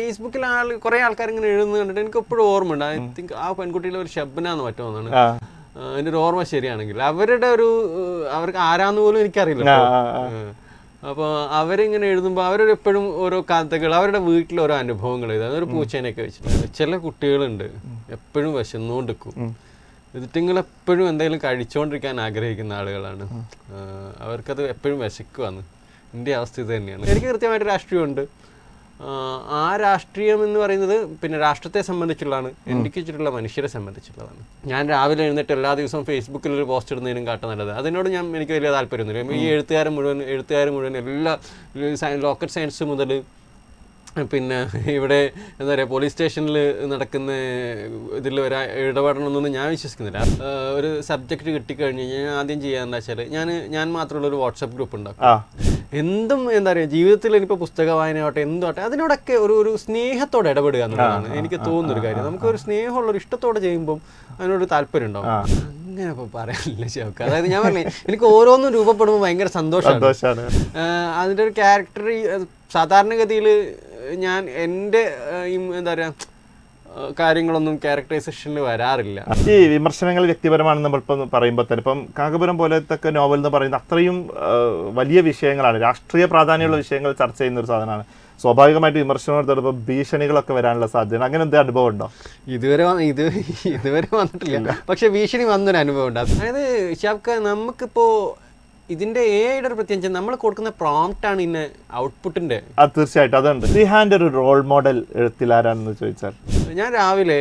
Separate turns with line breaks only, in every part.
ഫേസ്ബുക്കിൽ കുറെ ആൾക്കാർ ഇങ്ങനെ എഴുതുന്നത് കണ്ടിട്ട് എനിക്ക് എപ്പോഴും ഓർമ്മയുണ്ട്. ഐ തിങ്ക് ആ പെൺകുട്ടിയുടെ ഒരു ഷബ്നാന്ന് മറ്റോന്നാണ് എൻ്റെ ഒരു ഓർമ്മ ശരിയാണെങ്കിൽ. അവർക്ക് ആരാന്ന് പോലും എനിക്കറിയില്ല. അപ്പോൾ അവരിങ്ങനെ എഴുതുമ്പോൾ അവരൊരു എപ്പോഴും ഓരോ കഥകൾ, അവരുടെ വീട്ടിൽ ഓരോ അനുഭവങ്ങൾ എഴുതുക. അതൊരു പൂച്ചേനെയൊക്കെ വെച്ചിട്ടുണ്ട്. ചില കുട്ടികളുണ്ട് എപ്പോഴും വിശന്നുകൊണ്ടിരിക്കും, എന്നിട്ടെങ്കിലും എപ്പോഴും എന്തെങ്കിലും കഴിച്ചുകൊണ്ടിരിക്കാൻ ആഗ്രഹിക്കുന്ന ആളുകളാണ്. അവർക്കത് എപ്പോഴും വിശക്കുവാന്ന്. എൻ്റെ അവസ്ഥ ഇത് തന്നെയാണ്. എനിക്ക് കൃത്യമായിട്ട് രാഷ്ട്രീയമുണ്ട്. ആ രാഷ്ട്രീയം എന്ന് പറയുന്നത് പിന്നെ രാഷ്ട്രത്തെ സംബന്ധിച്ചുള്ളതാണ്, എനിക്ക് ചുറ്റുള്ള മനുഷ്യരെ സംബന്ധിച്ചുള്ളതാണ്. ഞാൻ രാവിലെ എഴുന്നേറ്റ് എല്ലാ ദിവസവും ഫേസ്ബുക്കിൽ ഒരു പോസ്റ്റ് ഇടുന്നതിനും കാട്ടും നല്ലത്. അതിനോട് എനിക്ക് വലിയ താല്പര്യമൊന്നുമില്ല. ഈ എഴുത്തുകാർ മുഴുവൻ എല്ലാ ലോക്കറ്റ് സയൻസ് മുതൽ പിന്നെ ഇവിടെ എന്താ പറയുക പോലീസ് സ്റ്റേഷനിൽ നടക്കുന്ന ഇതിൽ ഇടപെടണമെന്നൊന്നും ഞാൻ വിശ്വസിക്കുന്നില്ല. ഒരു സബ്ജക്റ്റ് കിട്ടിക്കഴിഞ്ഞ് കഴിഞ്ഞാൽ ഞാൻ ആദ്യം ചെയ്യാന്ന് വെച്ചാൽ ഞാൻ മാത്രമുള്ളൊരു വാട്സപ്പ് ഗ്രൂപ്പ് ഉണ്ടാക്കും. എന്തും എന്താ പറയുക ജീവിതത്തിൽ ഇനിയിപ്പോൾ പുസ്തക വായനയാവട്ടെ എന്തുമാട്ടെ അതിനോടൊക്കെ ഒരു സ്നേഹത്തോടെ ഇടപെടുക എന്നുള്ളതാണ് എനിക്ക് തോന്നുന്നൊരു കാര്യം. നമുക്കൊരു സ്നേഹമുള്ളൊരു ഇഷ്ടത്തോടെ ചെയ്യുമ്പം അതിനോടൊരു താല്പര്യം ഉണ്ടാവും. അങ്ങനെ ഇപ്പോൾ പറയാനില്ല ശരിക്കും. അതായത് ഞാൻ പറഞ്ഞു എനിക്ക് ഓരോന്നും രൂപപ്പെടുമ്പോൾ ഭയങ്കര സന്തോഷമാണ്. അതിൻ്റെ ഒരു ക്യാരക്ടർ സാധാരണഗതിയിൽ ഞാൻ എൻ്റെ എന്താ പറയുക കാര്യങ്ങളൊന്നും ക്യാരക്ടറൈസേഷനിൽ വരാറില്ല.
ഈ വിമർശനങ്ങൾ വ്യക്തിപരമാണെന്ന് നമ്മളിപ്പോൾ പറയുമ്പോൾ തന്നെ ഇപ്പം കാക്കപുരം പോലത്തെ നോവൽ എന്ന് പറയുന്നത് അത്രയും വലിയ വിഷയങ്ങളാണ്, രാഷ്ട്രീയ പ്രാധാന്യമുള്ള വിഷയങ്ങൾ ചർച്ച ചെയ്യുന്ന ഒരു സാധനമാണ്. സ്വാഭാവികമായിട്ട് വിമർശനത്തോടൊപ്പം ഭീഷണികളൊക്കെ വരാനുള്ള സാധ്യത, അങ്ങനെ എന്തെങ്കിലും അനുഭവം ഉണ്ടോ?
ഇതുവരെ വന്നിട്ടില്ല, പക്ഷെ ഭീഷണി വന്നൊരു അനുഭവം ഉണ്ട്. അതായത് ഷാബ്ക്ക, നമുക്കിപ്പോൾ ഇതിന്റെ AI ഒരു പ്രത്യേകിച്ച് നമ്മൾ കൊടുക്കുന്ന പ്രോംപ്റ്റാണ് ഇന്ന ഔട്ട്പുട്ടിന്റെ.
തീർച്ചയായിട്ടും അതുണ്ട്. റിഹാന്റെ ഒരു റോൾ മോഡൽ എഴുത്തിലാരാണെന്ന് ചോദിച്ചാൽ,
ഞാൻ രാവിലെ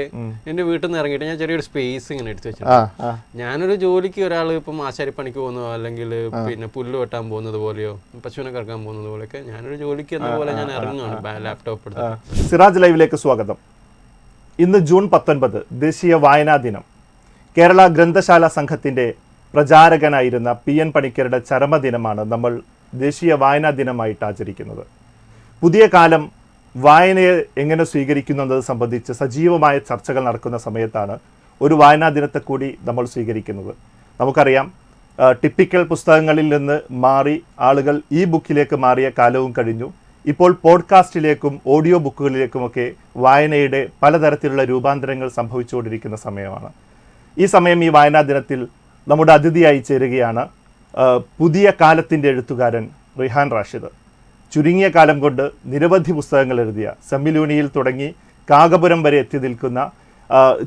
എന്റെ വീട്ടിൽ നിന്ന് ഇറങ്ങിയിട്ട് ഞാൻ ചെറിയൊരു സ്പേസ് ഇങ്ങനെ എടുത്തു വെച്ചിട്ടുണ്ട്. ഞാനൊരു ജോലിക്ക് ഒരാൾ ഇപ്പം ആശാരിപ്പണിക്ക് പോകുന്നതോ അല്ലെങ്കിൽ പിന്നെ പുല്ല് വെട്ടാൻ പോകുന്നത് പോലെയോ പശുവിനെ കറക്കാൻ പോകുന്നത് പോലെയൊക്കെ ഞാനൊരു ജോലിക്ക് എന്ന പോലെ ഞാൻ ഇറങ്ങുകയാണ് ലാപ്ടോപ്പ് എടുത്ത്.
സിറാജ് ലൈവിലേക്ക് സ്വാഗതം. ഇന്ന് ജൂൺ 19 ദേശീയ വായനാ ദിനം. കേരള ഗ്രന്ഥശാല സംഘത്തിന്റെ പ്രചാരകനായിരുന്ന PN പണിക്കരുടെ ചരമദിനമാണ് നമ്മൾ ദേശീയ വായനാ ദിനമായിട്ട് ആചരിക്കുന്നത്. പുതിയ കാലം വായനയെ എങ്ങനെ സ്വീകരിക്കുന്നു എന്നത് സംബന്ധിച്ച് സജീവമായ ചർച്ചകൾ നടക്കുന്ന സമയത്താണ് ഒരു വായനാ ദിനത്തെ കൂടി നമ്മൾ സ്വീകരിക്കുന്നത്. നമുക്കറിയാം, ടിപ്പിക്കൽ പുസ്തകങ്ങളിൽ നിന്ന് മാറി ആളുകൾ ബുക്കിലേക്ക് മാറിയ കാലവും കഴിഞ്ഞു. ഇപ്പോൾ പോഡ്കാസ്റ്റിലേക്കും ഓഡിയോ ബുക്കുകളിലേക്കുമൊക്കെ വായനയുടെ പലതരത്തിലുള്ള രൂപാന്തരങ്ങൾ സംഭവിച്ചുകൊണ്ടിരിക്കുന്ന സമയമാണ്. ഈ സമയം ഈ വായനാ ദിനത്തിൽ നമ്മുടെ അതിഥിയായി ചേരുകയാണ് പുതിയ കാലത്തിൻ്റെ എഴുത്തുകാരൻ റിഹാൻ റാഷിദ്. ചുരുങ്ങിയ കാലം കൊണ്ട് നിരവധി പുസ്തകങ്ങൾ എഴുതിയ, സെമ്മിലൂണിയിൽ തുടങ്ങി കാകപുരം വരെ എത്തി നിൽക്കുന്ന,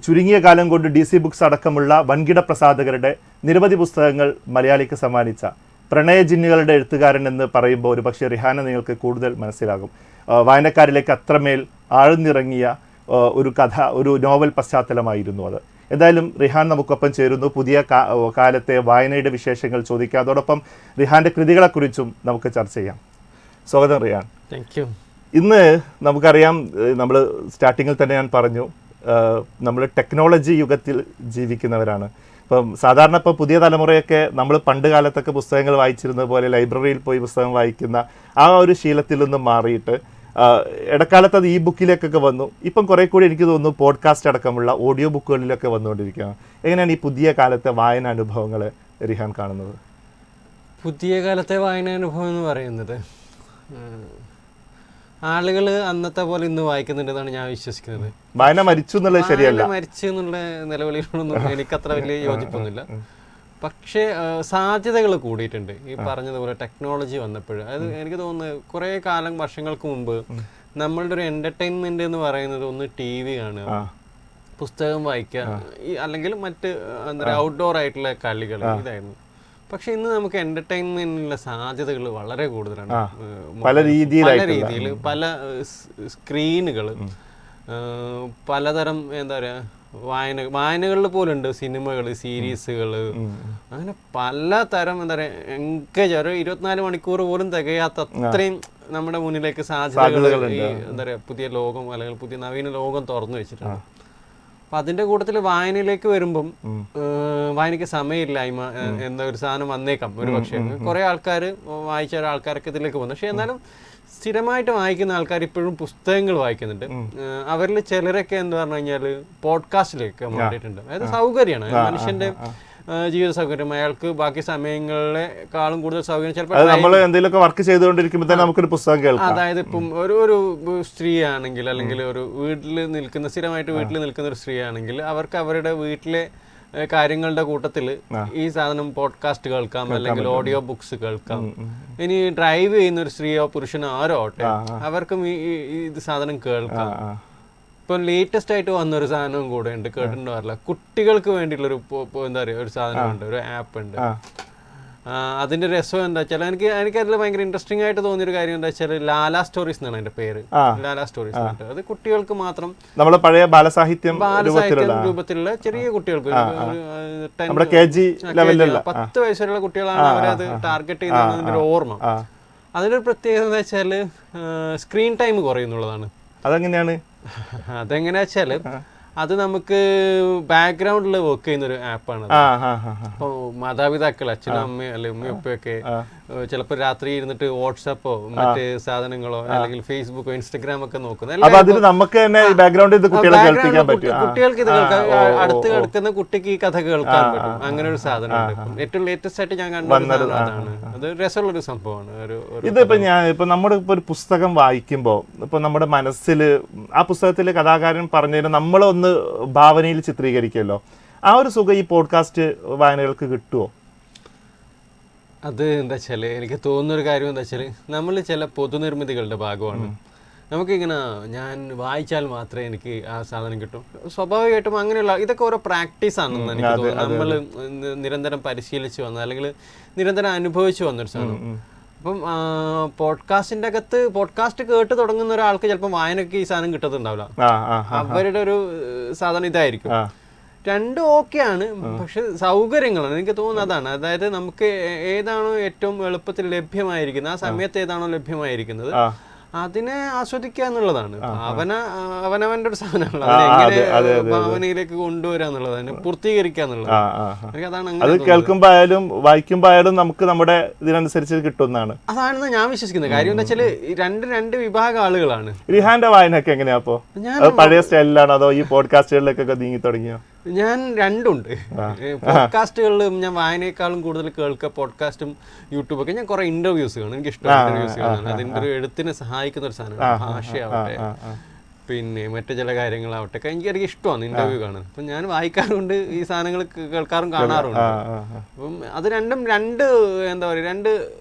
ചുരുങ്ങിയ കാലം കൊണ്ട് DC ബുക്സ് അടക്കമുള്ള വൻകിട പ്രസാധകരുടെ നിരവധി പുസ്തകങ്ങൾ മലയാളിക്ക് സമ്മാനിച്ച പ്രണയജിന്നുകളുടെ എഴുത്തുകാരൻ എന്ന് പറയുമ്പോൾ ഒരു പക്ഷേ റിഹാനെ നിങ്ങൾക്ക് കൂടുതൽ മനസ്സിലാകും. വായനക്കാരിലേക്ക് അത്രമേൽ ആഴ്ന്നിറങ്ങിയ ഒരു നോവൽ പശ്ചാത്തലമായിരുന്നു അത്. എന്തായാലും റിഹാൻ നമുക്കൊപ്പം ചേരുന്നു. പുതിയ കാലത്തെ വായനയുടെ വിശേഷങ്ങൾ ചോദിക്കാം, അതോടൊപ്പം റിഹാന്റെ കൃതികളെക്കുറിച്ചും നമുക്ക് ചർച്ച ചെയ്യാം. സ്വാഗതം റിഹാൻ.
Thank you.
ഇന്ന് നമുക്കറിയാം, നമ്മൾ സ്റ്റാർട്ടിങ്ങിൽ തന്നെ ഞാൻ പറഞ്ഞു, നമ്മൾ ടെക്നോളജി യുഗത്തിൽ ജീവിക്കുന്നവരാണ്. ഇപ്പം സാധാരണ ഇപ്പോൾ പുതിയ തലമുറയൊക്കെ നമ്മൾ പണ്ട് കാലത്തൊക്കെ പുസ്തകങ്ങൾ വായിച്ചിരുന്നത് പോലെ ലൈബ്രറിയിൽ പോയി പുസ്തകം വായിക്കുന്ന ആ ഒരു ശീലത്തിൽ നിന്നും മാറിയിട്ട് ഇടക്കാലത്ത് അത് ബുക്കിലേക്കൊക്കെ വന്നു. ഇപ്പം കുറെ കൂടി എനിക്ക് തോന്നുന്നു പോഡ്കാസ്റ്റ് അടക്കമുള്ള ഓഡിയോ ബുക്കുകളിലൊക്കെ വന്നുകൊണ്ടിരിക്കുകയാണ്. എങ്ങനെയാണ് ഈ പുതിയ കാലത്തെ വായന അനുഭവങ്ങൾ റിഹാൻ കാണുന്നത്?
പുതിയ കാലത്തെ വായനാനുഭവം എന്ന് പറയുന്നത് ആളുകൾ അന്നത്തെ പോലെ ഇന്ന് വായിക്കുന്നുണ്ടെന്നാണ് ഞാൻ വിശ്വസിക്കുന്നത്.
വായന മരിച്ചു എന്നുള്ളത് ശരിയല്ല.
മരിച്ചു എന്നുള്ള നിലവിളികളൊന്നും എനിക്കത്ര വലിയ യോജിപ്പൊന്നുമില്ല. പക്ഷേ സാധ്യതകൾ കൂടിയിട്ടുണ്ട്. ഈ പറഞ്ഞതുപോലെ ടെക്നോളജി വന്നപ്പോൾ അത് എനിക്ക് തോന്നുന്നത് കുറേ വർഷങ്ങൾക്ക് മുമ്പ് നമ്മളുടെ ഒരു എൻ്റർടൈൻമെൻ്റ് എന്ന് പറയുന്നത് ഒന്ന് TV കാണുക, പുസ്തകം വായിക്കുക, അല്ലെങ്കിൽ മറ്റ് എന്താ പറയുക ഔട്ട്ഡോർ ആയിട്ടുള്ള കളികൾ, ഇതായിരുന്നു. പക്ഷെ ഇന്ന് നമുക്ക് എൻ്റർടൈൻമെൻറ്റിനുള്ള സാധ്യതകൾ വളരെ കൂടുതലാണ്.
പല
രീതിയിൽ പല സ്ക്രീനുകൾ, പലതരം എന്താ പറയുക വായനകളിൽ പോലും ഉണ്ട്, സിനിമകൾ, സീരീസുകൾ, അങ്ങനെ പലതരം എന്താ പറയുക എൻഗേജ്, ഒരു 24 മണിക്കൂർ പോലും തികയാത്ത അത്രയും നമ്മുടെ മുന്നിലേക്ക് സാധ്യതകൾ ഈ എന്താ പറയുക പുതിയ ലോകം അല്ലെങ്കിൽ പുതിയ നവീന ലോകം തുറന്നു വെച്ചിട്ടുണ്ട്. അപ്പം അതിൻ്റെ കൂട്ടത്തിൽ വായനയിലേക്ക് വരുമ്പം വായനയ്ക്ക് സമയമില്ലായ്മ എന്ന ഒരു സാധനം വന്നേക്കാം ഒരു പക്ഷേ. കുറേ ആൾക്കാർ വായിച്ച ആൾക്കാരൊക്കെ ഇതിലേക്ക് പോകുന്നു. പക്ഷെ എന്നാലും സ്ഥിരമായിട്ട് വായിക്കുന്ന ആൾക്കാർ ഇപ്പോഴും പുസ്തകങ്ങൾ വായിക്കുന്നുണ്ട്. അവരിൽ ചിലരൊക്കെ എന്താ പറഞ്ഞു കഴിഞ്ഞാൽ പോഡ്കാസ്റ്റിലേക്ക് മാറിയിട്ടുണ്ട്. അതായത് സൗകര്യമാണ്, മനുഷ്യന്റെ ജീവിത സൗകര്യം, അയാൾക്ക് ബാക്കി സമയങ്ങളെക്കാളും കൂടുതൽ സൗകര്യം ചിലപ്പോൾ
നമ്മൾ എന്തെങ്കിലുമൊക്കെ വർക്ക് ചെയ്തുകൊണ്ടിരിക്കുമ്പോൾ തന്നെ നമുക്കൊരു പുസ്തകം കേൾക്കാം.
അതായത് ഇപ്പം ഒരു സ്ത്രീ ആണെങ്കിൽ, അല്ലെങ്കിൽ ഒരു സ്ഥിരമായിട്ട് വീട്ടിൽ നിൽക്കുന്ന ഒരു സ്ത്രീ ആണെങ്കിൽ, അവർക്ക് അവരുടെ വീട്ടിലെ കാര്യങ്ങളുടെ കൂട്ടത്തിൽ ഈ സാധനം പോഡ്കാസ്റ്റ് കേൾക്കാം, അല്ലെങ്കിൽ ഓഡിയോ ബുക്സ് കേൾക്കാം. ഇനി ഡ്രൈവ് ചെയ്യുന്ന ഒരു സ്ത്രീയോ പുരുഷനോ ആരോ ആട്ടെ, അവർക്കും ഇത് സാധനം കേൾക്കാം. ഇപ്പം ലേറ്റസ്റ്റ് ആയിട്ട് വന്നൊരു സാധനവും കൂടെ ഉണ്ട്, കേട്ടിട്ടുണ്ടോ അറിയില്ല, കുട്ടികൾക്ക് വേണ്ടിയിട്ടുള്ളൊരു എന്താ പറയുക ഒരു സാധനമുണ്ട്, ഒരു ആപ്പ് ഉണ്ട്. അതിന്റെ രസം എന്താ വെച്ചാൽ എനിക്കതിൽ ഭയങ്കര ഇൻട്രസ്റ്റിംഗ് ആയിട്ട് തോന്നിയൊരു കാര്യം എന്താ വെച്ചാൽ ലാലാ സ്റ്റോറീസ് എന്നാണ് അതിന്റെ പേര്. ലാലാ സ്റ്റോറീസ് അത് കുട്ടികൾക്ക് മാത്രം,
നമ്മുടെ പഴയ ബാലസാഹിത്യം
രൂപത്തിലുള്ള ചെറിയ കുട്ടികൾക്ക് 10 വയസ്സുള്ള കുട്ടികളാണ് അവരത് ടാർഗറ്റ് ചെയ്യുന്നതിന്റെ ഒരു ഓർമ്മ. അതിനൊരു പ്രത്യേകത എന്താ വെച്ചാൽ സ്ക്രീൻ ടൈം കുറയുന്നുള്ളതാണ്.
അതെങ്ങനെയാണ്?
അതെങ്ങനെയാ വെച്ചാല് അത് നമുക്ക് ബാക്ക്ഗ്രൗണ്ടിൽ വർക്ക് ചെയ്യുന്ന ഒരു ആപ്പാണ്. അപ്പോൾ മാതാപിതാക്കൾ, അച്ഛനും അമ്മയും അല്ലെങ്കിൽ ഉമ്മയും ഉപ്പയൊക്കെ ചിലപ്പോൾ രാത്രി ഇരുന്നിട്ട് വാട്സാപ്പോ മറ്റ് സാധനങ്ങളോ അല്ലെങ്കിൽ ഫേസ്ബുക്കോ ഇൻസ്റ്റഗ്രാം ഒക്കെ നോക്കുന്നത്, കുട്ടികൾക്ക് ഇത് കേൾക്കാൻ, അടുത്ത് കിടക്കുന്ന കുട്ടിക്ക് ഈ കഥ കേൾക്കാൻ പറ്റും. അങ്ങനെ ഒരു സാധനമുണ്ട്. ഏറ്റവും ലേറ്റസ്റ്റ് ആയിട്ട് ഞാൻ കണ്ടത് അതാണ്. അത് രസമുള്ളൊരു സംഭവമാണ്.
ഇപ്പൊ നമ്മുടെ ഇപ്പൊ ഒരു പുസ്തകം വായിക്കുമ്പോൾ ഇപ്പൊ നമ്മുടെ മനസ്സിൽ ആ പുസ്തകത്തിലെ കഥാകാരൻ പറഞ്ഞതിന് നമ്മളൊന്ന് ഭാവനയിൽ ചിത്രീകരിക്കുമല്ലോ, ആ ഒരു സുഖം ഈ പോഡ്കാസ്റ്റ് വായനകൾക്ക് കിട്ടുമോ?
അത് എന്താ വെച്ചാൽ എനിക്ക് തോന്നുന്നൊരു കാര്യം എന്താ വെച്ചാൽ നമ്മൾ ചില പൊതുനിർമ്മിതികളുടെ ഭാഗമാണ്. നമുക്കിങ്ങനെ ഞാൻ വായിച്ചാൽ മാത്രമേ എനിക്ക് ആ സാധനം കിട്ടും. സ്വാഭാവികമായിട്ടും അങ്ങനെയുള്ള ഇതൊക്കെ ഓരോ പ്രാക്ടീസ് ആണെന്ന് എനിക്ക് തോന്നുന്നു. നമ്മൾ നിരന്തരം പരിശീലിച്ച് വന്ന അല്ലെങ്കിൽ നിരന്തരം അനുഭവിച്ചു വന്നൊരു സാധനം. അപ്പം പോഡ്കാസ്റ്റിന്റെ അകത്ത് പോഡ്കാസ്റ്റ് കേട്ട് തുടങ്ങുന്ന ഒരാൾക്ക് ചിലപ്പോൾ വായനയ്ക്ക് ഈ സാധനം കിട്ടത്തുണ്ടാവില്ല. അവരുടെ ഒരു സാധനം ഇതായിരിക്കും. രണ്ടും ഓക്കെയാണ്, പക്ഷെ സൗകര്യങ്ങളാണ് എനിക്ക് തോന്നുന്നത് അതാണ്. അതായത് നമുക്ക് ഏതാണോ ഏറ്റവും എളുപ്പത്തിൽ ലഭ്യമായിരിക്കുന്നത്, ആ സമയത്ത് ഏതാണോ ലഭ്യമായിരിക്കുന്നത് അതിനെ ആസ്വദിക്കുക എന്നുള്ളതാണ്. അവനവന്റെ ഒരു സാധനമാണ് അതിനെ ഭാവനയിലേക്ക് കൊണ്ടുവരിക എന്നുള്ളത്, അതിനെ പൂർത്തീകരിക്കുക എന്നുള്ളത്.
അത് കേൾക്കുമ്പോ ആയാലും വായിക്കുമ്പോ ആയാലും നമുക്ക് നമ്മുടെ ഇതിനനുസരിച്ച് കിട്ടുന്നതാണ്.
അതാണെന്ന് ഞാൻ വിശ്വസിക്കുന്നത്. കാര്യം എന്താ വെച്ചാല് രണ്ട് വിഭാഗം ആളുകളാണ്.
റിഹാന്റെ വായനയൊക്കെ എങ്ങനെയാ? അപ്പോ പഴയ സ്റ്റൈലിലാണോ അതോ ഈ പോഡ്കാസ്റ്റുകളിലേക്കൊക്കെ നീങ്ങി തുടങ്ങിയോ?
ഞാൻ രണ്ടുണ്ട്. പോഡ്കാസ്റ്റുകളിലും ഞാൻ വായനയെക്കാളും കൂടുതൽ കേൾക്കുക പോഡ്കാസ്റ്റും യൂട്യൂബൊക്കെ. ഞാൻ കുറെ ഇന്റർവ്യൂസ് കാണും, എനിക്ക് ഇഷ്ടമാണ് ഇന്റർവ്യൂസ് കാണാൻ. അതിന്റെ ഒരു എഴുത്തിനെ സഹായിക്കുന്ന ഒരു സാധനമാണ്. ഭാഷയാവട്ടെ പിന്നെ മറ്റു ചില കാര്യങ്ങളാവട്ടെ എനിക്ക് ഇഷ്ടമാണ് ഇന്റർവ്യൂ കാണാൻ. അപ്പം ഞാൻ വായിക്കാറുണ്ട്, ഈ സാധനങ്ങൾ കേൾക്കാറും കാണാറുണ്ട്. അപ്പം അത് രണ്ട് എന്താ പറയുക, രണ്ട്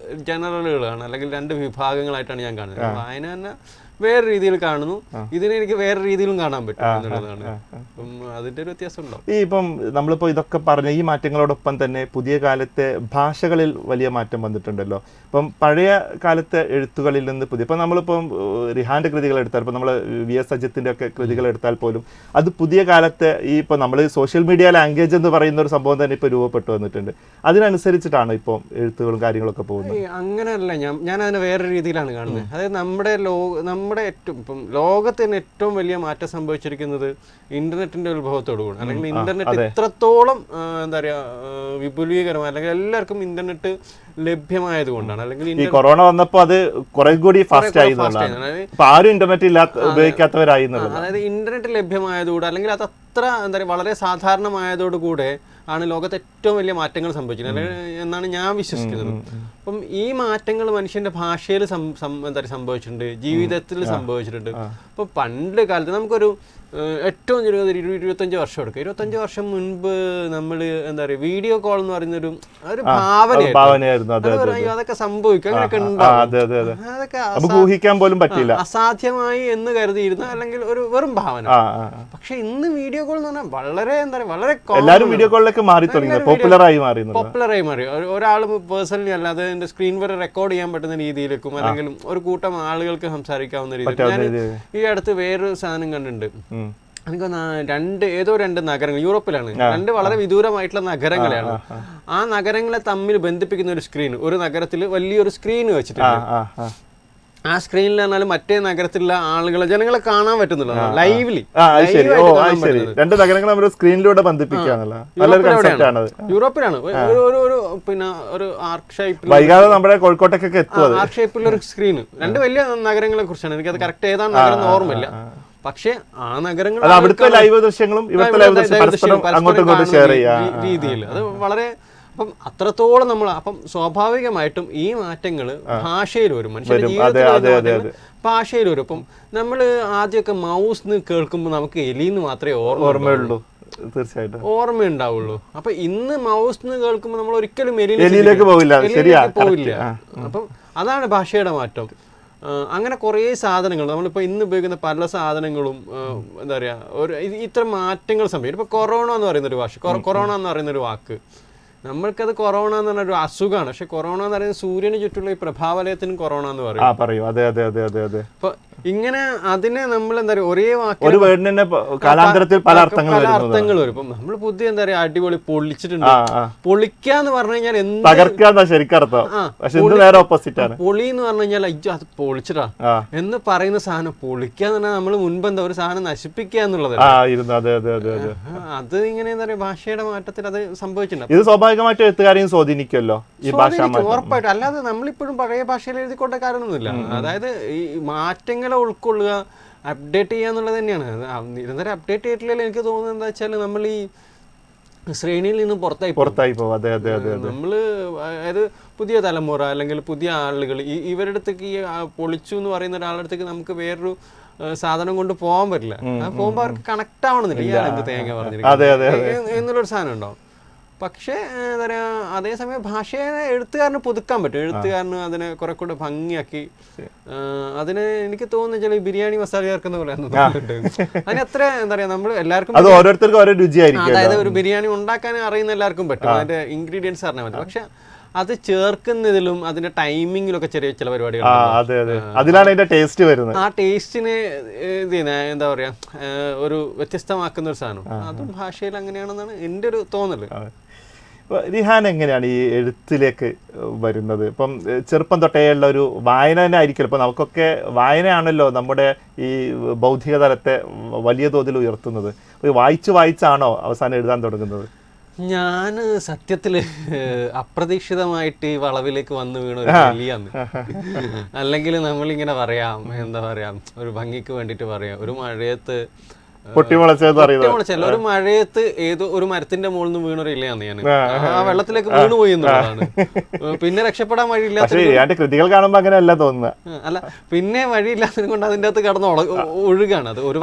ജനറലുകളാണ് അല്ലെങ്കിൽ രണ്ട് വിഭാഗങ്ങളായിട്ടാണ് ഞാൻ കാണുന്നത്. വായന തന്നെ വേറെ രീതിയിൽ കാണുന്നു, ഇതിനെ എനിക്ക് വേറെ രീതിയിലും കാണാൻ പറ്റും എന്നുള്ളതാണ്. അപ്പം അതിന്റെ ഒരു വ്യത്യാസം ഉണ്ടാവും.
ഇപ്പം നമ്മളിപ്പോ ഇതൊക്കെ പറഞ്ഞ ഈ മാറ്റങ്ങളോടൊപ്പം തന്നെ പുതിയ കാലത്തെ ഭാഷകളിൽ വലിയ മാറ്റം വന്നിട്ടുണ്ടല്ലോ. ഇപ്പം പഴയ കാലത്തെ എഴുത്തുകളിൽ നിന്ന് പുതിയ ഇപ്പം നമ്മളിപ്പം റിഹാന്റെ കൃതികൾ എടുത്താൽ, ഇപ്പം നമ്മൾ VS അജിത്തിന്റെ ഒക്കെ കൃതികൾ എടുത്താൽ പോലും അത് പുതിയ കാലത്തെ ഈ ഇപ്പം നമ്മൾ സോഷ്യൽ മീഡിയ ലാംഗ്വേജ് എന്ന് പറയുന്ന ഒരു സംഭവം തന്നെ ഇപ്പൊ രൂപപ്പെട്ടു വന്നിട്ടുണ്ട്. അതിനനുസരിച്ചിട്ടാണ് ഇപ്പം എഴുത്തുകളും കാര്യങ്ങളൊക്കെ പോകുന്നത്.
അങ്ങനെയല്ല, ഞാൻ അതിനെ വേറെ രീതിയിലാണ് കാണുന്നത്. അതായത് നമ്മുടെ ഏറ്റവും ഇപ്പം ലോകത്തിന് ഏറ്റവും വലിയ മാറ്റം സംഭവിച്ചിരിക്കുന്നത് ഇന്റർനെറ്റിന്റെ ഉത്ഭവത്തോടു കൂടി. അല്ലെങ്കിൽ ഇന്റർനെറ്റ് ഇത്രത്തോളം എന്താ പറയാ വിപുലീകരമായി, അല്ലെങ്കിൽ എല്ലാവർക്കും ഇന്റർനെറ്റ് ലഭ്യമായത് കൊണ്ടാണ്. അല്ലെങ്കിൽ
കൊറോണ വന്നപ്പോ അത് കുറെ കൂടി ഫാസ്റ്റ് ആയി, ആരും ഇന്റർനെറ്റ് ഉപയോഗിക്കാത്തവരായി.
അതായത് ഇന്റർനെറ്റ് ലഭ്യമായതുകൂടെ, അല്ലെങ്കിൽ അത് അത്ര എന്താ പറയുക വളരെ സാധാരണമായതോടുകൂടെ ആണ് ലോകത്ത് ഏറ്റവും വലിയ മാറ്റങ്ങൾ സംഭവിച്ചത് എന്നാണ് ഞാൻ വിശ്വസിക്കുന്നത്. അപ്പം ഈ മാറ്റങ്ങൾ മനുഷ്യന്റെ ഭാഷയിൽ എന്താ പറയുക സംഭവിച്ചിട്ടുണ്ട്, ജീവിതത്തിൽ സംഭവിച്ചിട്ടുണ്ട്. അപ്പോൾ പണ്ട് കാലത്ത് നമുക്കൊരു ഏറ്റവും ചെറിയ 25 വർഷം എടുക്കുക. 25 വർഷം മുൻപ് നമ്മൾ എന്താ പറയുക വീഡിയോ കോൾ എന്ന് പറയുന്നൊരു ഭാവനയായിരുന്നു. അതൊക്കെ സംഭവിക്കും, അങ്ങനെയൊക്കെ ഉണ്ടാവും. അതൊക്കെ
ഊഹിക്കാൻ പോലും പറ്റില്ല,
അസാധ്യമായി എന്ന് കരുതിയിരുന്ന അല്ലെങ്കിൽ ഒരു വെറും ഭാവന. പക്ഷെ ഇന്ന് വീഡിയോ കോൾ എന്ന് പറഞ്ഞാൽ വളരെ എന്താ പറയുക വളരെ
എല്ലാവരും വീഡിയോ കോളിലേക്ക് മാറി തുടങ്ങി, പോപ്പുലറായി
മാറി. ഒരാൾ പേഴ്സണലി അല്ലാതെ സ്ക്രീൻ വരെ റെക്കോർഡ് ചെയ്യാൻ പറ്റുന്ന രീതിയിലേക്കും അല്ലെങ്കിൽ ഒരു കൂട്ടം ആളുകൾക്ക് സംസാരിക്കാവുന്ന രീതിയിൽ. ഞാൻ ഈ അടുത്ത് വേറൊരു സാധനം കണ്ടിട്ടുണ്ട്. എനിക്ക് രണ്ട് നഗരങ്ങൾ യൂറോപ്പിലാണ്, രണ്ട് വളരെ വിദൂരമായിട്ടുള്ള നഗരങ്ങളാണ്. ആ നഗരങ്ങളെ തമ്മിൽ ബന്ധിപ്പിക്കുന്ന ഒരു സ്ക്രീൻ, ഒരു നഗരത്തിൽ വലിയൊരു സ്ക്രീൻ വെച്ചിട്ടുണ്ട്. ആ സ്ക്രീനിൽ പറഞ്ഞാൽ മറ്റേ നഗരത്തിലുള്ള ജനങ്ങളെ കാണാൻ പറ്റുന്നുള്ളൂ, ലൈവ്ലി.
രണ്ട് നഗരങ്ങൾ സ്ക്രീനിലൂടെ ബന്ധിപ്പിക്കുകയാണല്ലോ.
യൂറോപ്പിലാണ്. ഒരു പിന്നെ ഒരു ആർക്ക് ഷേപ്പിൽ
നമ്മുടെ കോഴിക്കോട്ടേക്കൊക്കെ
ആർക്ക് ഷേപ്പിലുള്ള ഒരു സ്ക്രീൻ. രണ്ട് വലിയ നഗരങ്ങളെ കുറിച്ചാണ്, എനിക്കത് കറക്റ്റ് ഏതാണ് നഗരം ഓർമ്മയില്ല.
പക്ഷെ ആ നഗരങ്ങൾ അവിടുത്തെ ലൈവ് ദൃശ്യങ്ങളും ഇവിടുത്തെ ലൈവ് ദൃശ്യം അങ്ങോട്ടും ഇങ്ങോട്ടും ഷെയർ ചെയ്യാം
രീതിയിൽ അത് വളരെ അപ്പം അത്രത്തോളം നമ്മൾ അപ്പം സ്വാഭാവികമായിട്ടും ഈ മാറ്റങ്ങൾ ഭാഷയിൽ വരും, മനുഷ്യന്റെ ജീവിതത്തിൽ ഭാഷയിൽ വരും. അപ്പം നമ്മൾ ആദ്യമൊക്കെ മൗസ് കേൾക്കുമ്പോൾ നമുക്ക് എലിന്ന് മാത്രമേ ഓർമ്മയുള്ളൂ,
തീർച്ചയായിട്ടും
ഓർമ്മയുണ്ടാവുള്ളൂ. അപ്പൊ ഇന്ന് മൗസ് കേൾക്കുമ്പോൾ നമ്മൾ ഒരിക്കലും
എലിയിലേക്ക് പോവില്ല.
അപ്പം അതാണ് ഭാഷയുടെ മാറ്റം. അങ്ങനെ കുറേ സാധനങ്ങൾ നമ്മളിപ്പോൾ ഇന്ന് ഉപയോഗിക്കുന്ന പല സാധനങ്ങളും എന്താ പറയുക ഇത്ര മാറ്റങ്ങൾ സംഭവിക്കും. ഇപ്പോൾ കൊറോണ എന്ന് പറയുന്നൊരു ഭാഷ, കൊറോണ എന്ന് പറയുന്നൊരു വാക്ക്, നമ്മൾക്കത് കൊറോണ എന്ന് പറഞ്ഞൊരു അസുഖമാണ്. പക്ഷെ കൊറോണ എന്ന് പറയുന്നത് സൂര്യന് ചുറ്റുള്ള ഈ പ്രഭാവലയത്തിനും കൊറോണ എന്ന് പറയും. അപ്പൊ ഇങ്ങനെ അതിനെ നമ്മൾ എന്താ പറയുക ഒരേ വാക്ക്
ഒരു വേർഡിന് കാലാന്തരത്തിൽ പല
അർത്ഥങ്ങൾ വരും. ഇപ്പം നമ്മൾ പുതിയ എന്താ പറയുക അടിപൊളി പൊളിച്ചിട്ടുണ്ട്. പൊളിക്കാന്ന് പറഞ്ഞു കഴിഞ്ഞാൽ പൊളി എന്ന് പറഞ്ഞു കഴിഞ്ഞാൽ അയ്യോ അത് പൊളിച്ചിട്ടാ എന്ന് പറയുന്ന സാധനം പൊളിക്കാന്ന് പറഞ്ഞാൽ നമ്മൾ മുൻപ് എന്താ ഒരു സാധനം നശിപ്പിക്കുക എന്നുള്ളത്. അത് ഇങ്ങനെ എന്താ പറയുക ഭാഷയുടെ മാറ്റത്തിൽ അത് സംഭവിച്ചിട്ടുണ്ട്.
ഇത് സ്വാഭാവികമായിട്ട് എഴുത്തുകാരെയും സ്വാധീനിക്കുമല്ലോ ഈ ഭാഷ,
ഉറപ്പായിട്ടും. അല്ലാതെ നമ്മളിപ്പോഴും പഴയ ഭാഷയിൽ എഴുതിക്കൊണ്ട കാര്യമൊന്നുമില്ല. അതായത് ഈ മാറ്റങ്ങൾ ഉൾക്കൊള്ളുക, അപ്ഡേറ്റ് ചെയ്യുക എന്നുള്ളത് തന്നെയാണ്. നിരന്തരം അപ്ഡേറ്റ് ചെയ്തിട്ടില്ലെങ്കിൽ എനിക്ക് തോന്നുന്നത് എന്താ വെച്ചാൽ നമ്മൾ ഈ ശ്രേണിയിൽ നിന്ന് പുറത്തായി
പോകും.
നമ്മള് അതായത് പുതിയ തലമുറ അല്ലെങ്കിൽ പുതിയ ആളുകൾ ഇവരുടെ അടുത്തേക്ക് ഈ പൊളിച്ചു എന്ന് പറയുന്ന ഒരാളുടെ അടുത്തേക്ക് നമുക്ക് വേറൊരു സാധനം കൊണ്ട് പോകാൻ പറ്റില്ല. പോകുമ്പോൾ അവർക്ക് കണക്ട് ആവണമെന്നില്ല, ഇയാൾ തേങ്ങ പറഞ്ഞിരിക്കുന്നത് എന്നുള്ളൊരു സാധനം ഉണ്ടാവും. പക്ഷേ എന്താ പറയുക അതേസമയം ഭാഷയെ എഴുത്തുകാരന് പുതുക്കാൻ പറ്റും. എഴുത്തുകാരന് അതിനെ കുറെ കൂടെ ഭംഗിയാക്കി അതിന് എനിക്ക് തോന്നുന്നു ചില ബിരിയാണി മസാല ചേർക്കുന്ന പോലെ അതിന് എത്ര എന്താ പറയുക നമ്മൾ എല്ലാവർക്കും അതായത് ഒരു ബിരിയാണി ഉണ്ടാക്കാൻ അറിയുന്ന എല്ലാവർക്കും പറ്റും, അതിന്റെ ഇൻഗ്രീഡിയൻസ് അറിഞ്ഞാൽ മതി. പക്ഷെ അത് ചേർക്കുന്നതിലും അതിന്റെ ടൈമിങ്ങിലും ഒക്കെ ചെറിയ ചില പരിപാടികൾ ആ ടേസ്റ്റിനെ എന്താ പറയാ ഒരു വ്യത്യസ്തമാക്കുന്ന ഒരു സാധനം. അതും ഭാഷയിൽ അങ്ങനെയാണെന്നാണ് എൻ്റെ ഒരു തോന്നല്.
റിഹാൻ എങ്ങനെയാണ് ഈ എഴുത്തിലേക്ക് വരുന്നത്? ഇപ്പം ചെറുപ്പം തൊട്ടേയുള്ള ഒരു വായന തന്നെ ആയിരിക്കും. ഇപ്പം നമുക്കൊക്കെ വായനയാണല്ലോ നമ്മുടെ ഈ ബൗദ്ധിക തലത്തെ വലിയ തോതിൽ ഉയർത്തുന്നത്. വായിച്ചാണോ അവസാനം എഴുതാൻ തുടങ്ങുന്നത്?
ഞാൻ സത്യത്തില് അപ്രതീക്ഷിതമായിട്ട് ഈ വളവിലേക്ക് വന്നു വീണ ഒരു വലിയാന്ന്. അല്ലെങ്കിൽ നമ്മളിങ്ങനെ പറയാം എന്താ പറയാ ഒരു ഭംഗിക്ക് വേണ്ടിട്ട് പറയാം ഒരു മഴയത്ത് ഒരു മഴയത്ത് ഏതോ ഒരു മരത്തിന്റെ മുകളിൽ നിന്ന് വീണൊരു ഇല്ലയാന്ന് ഞാൻ ആ വെള്ളത്തിലേക്ക് വീണു പോയി എന്നുള്ളതാണ്. പിന്നെ രക്ഷപ്പെടാൻ വഴിയില്ലാത്ത
കൃതികൾ കാണുമ്പോ അങ്ങനെയല്ല തോന്നുന്നത്.
അല്ല പിന്നെ വഴിയില്ലാത്തത് കൊണ്ട് അതിന്റെ അകത്ത് കടന്ന് ഒഴുകാണ്. അത് ഒരു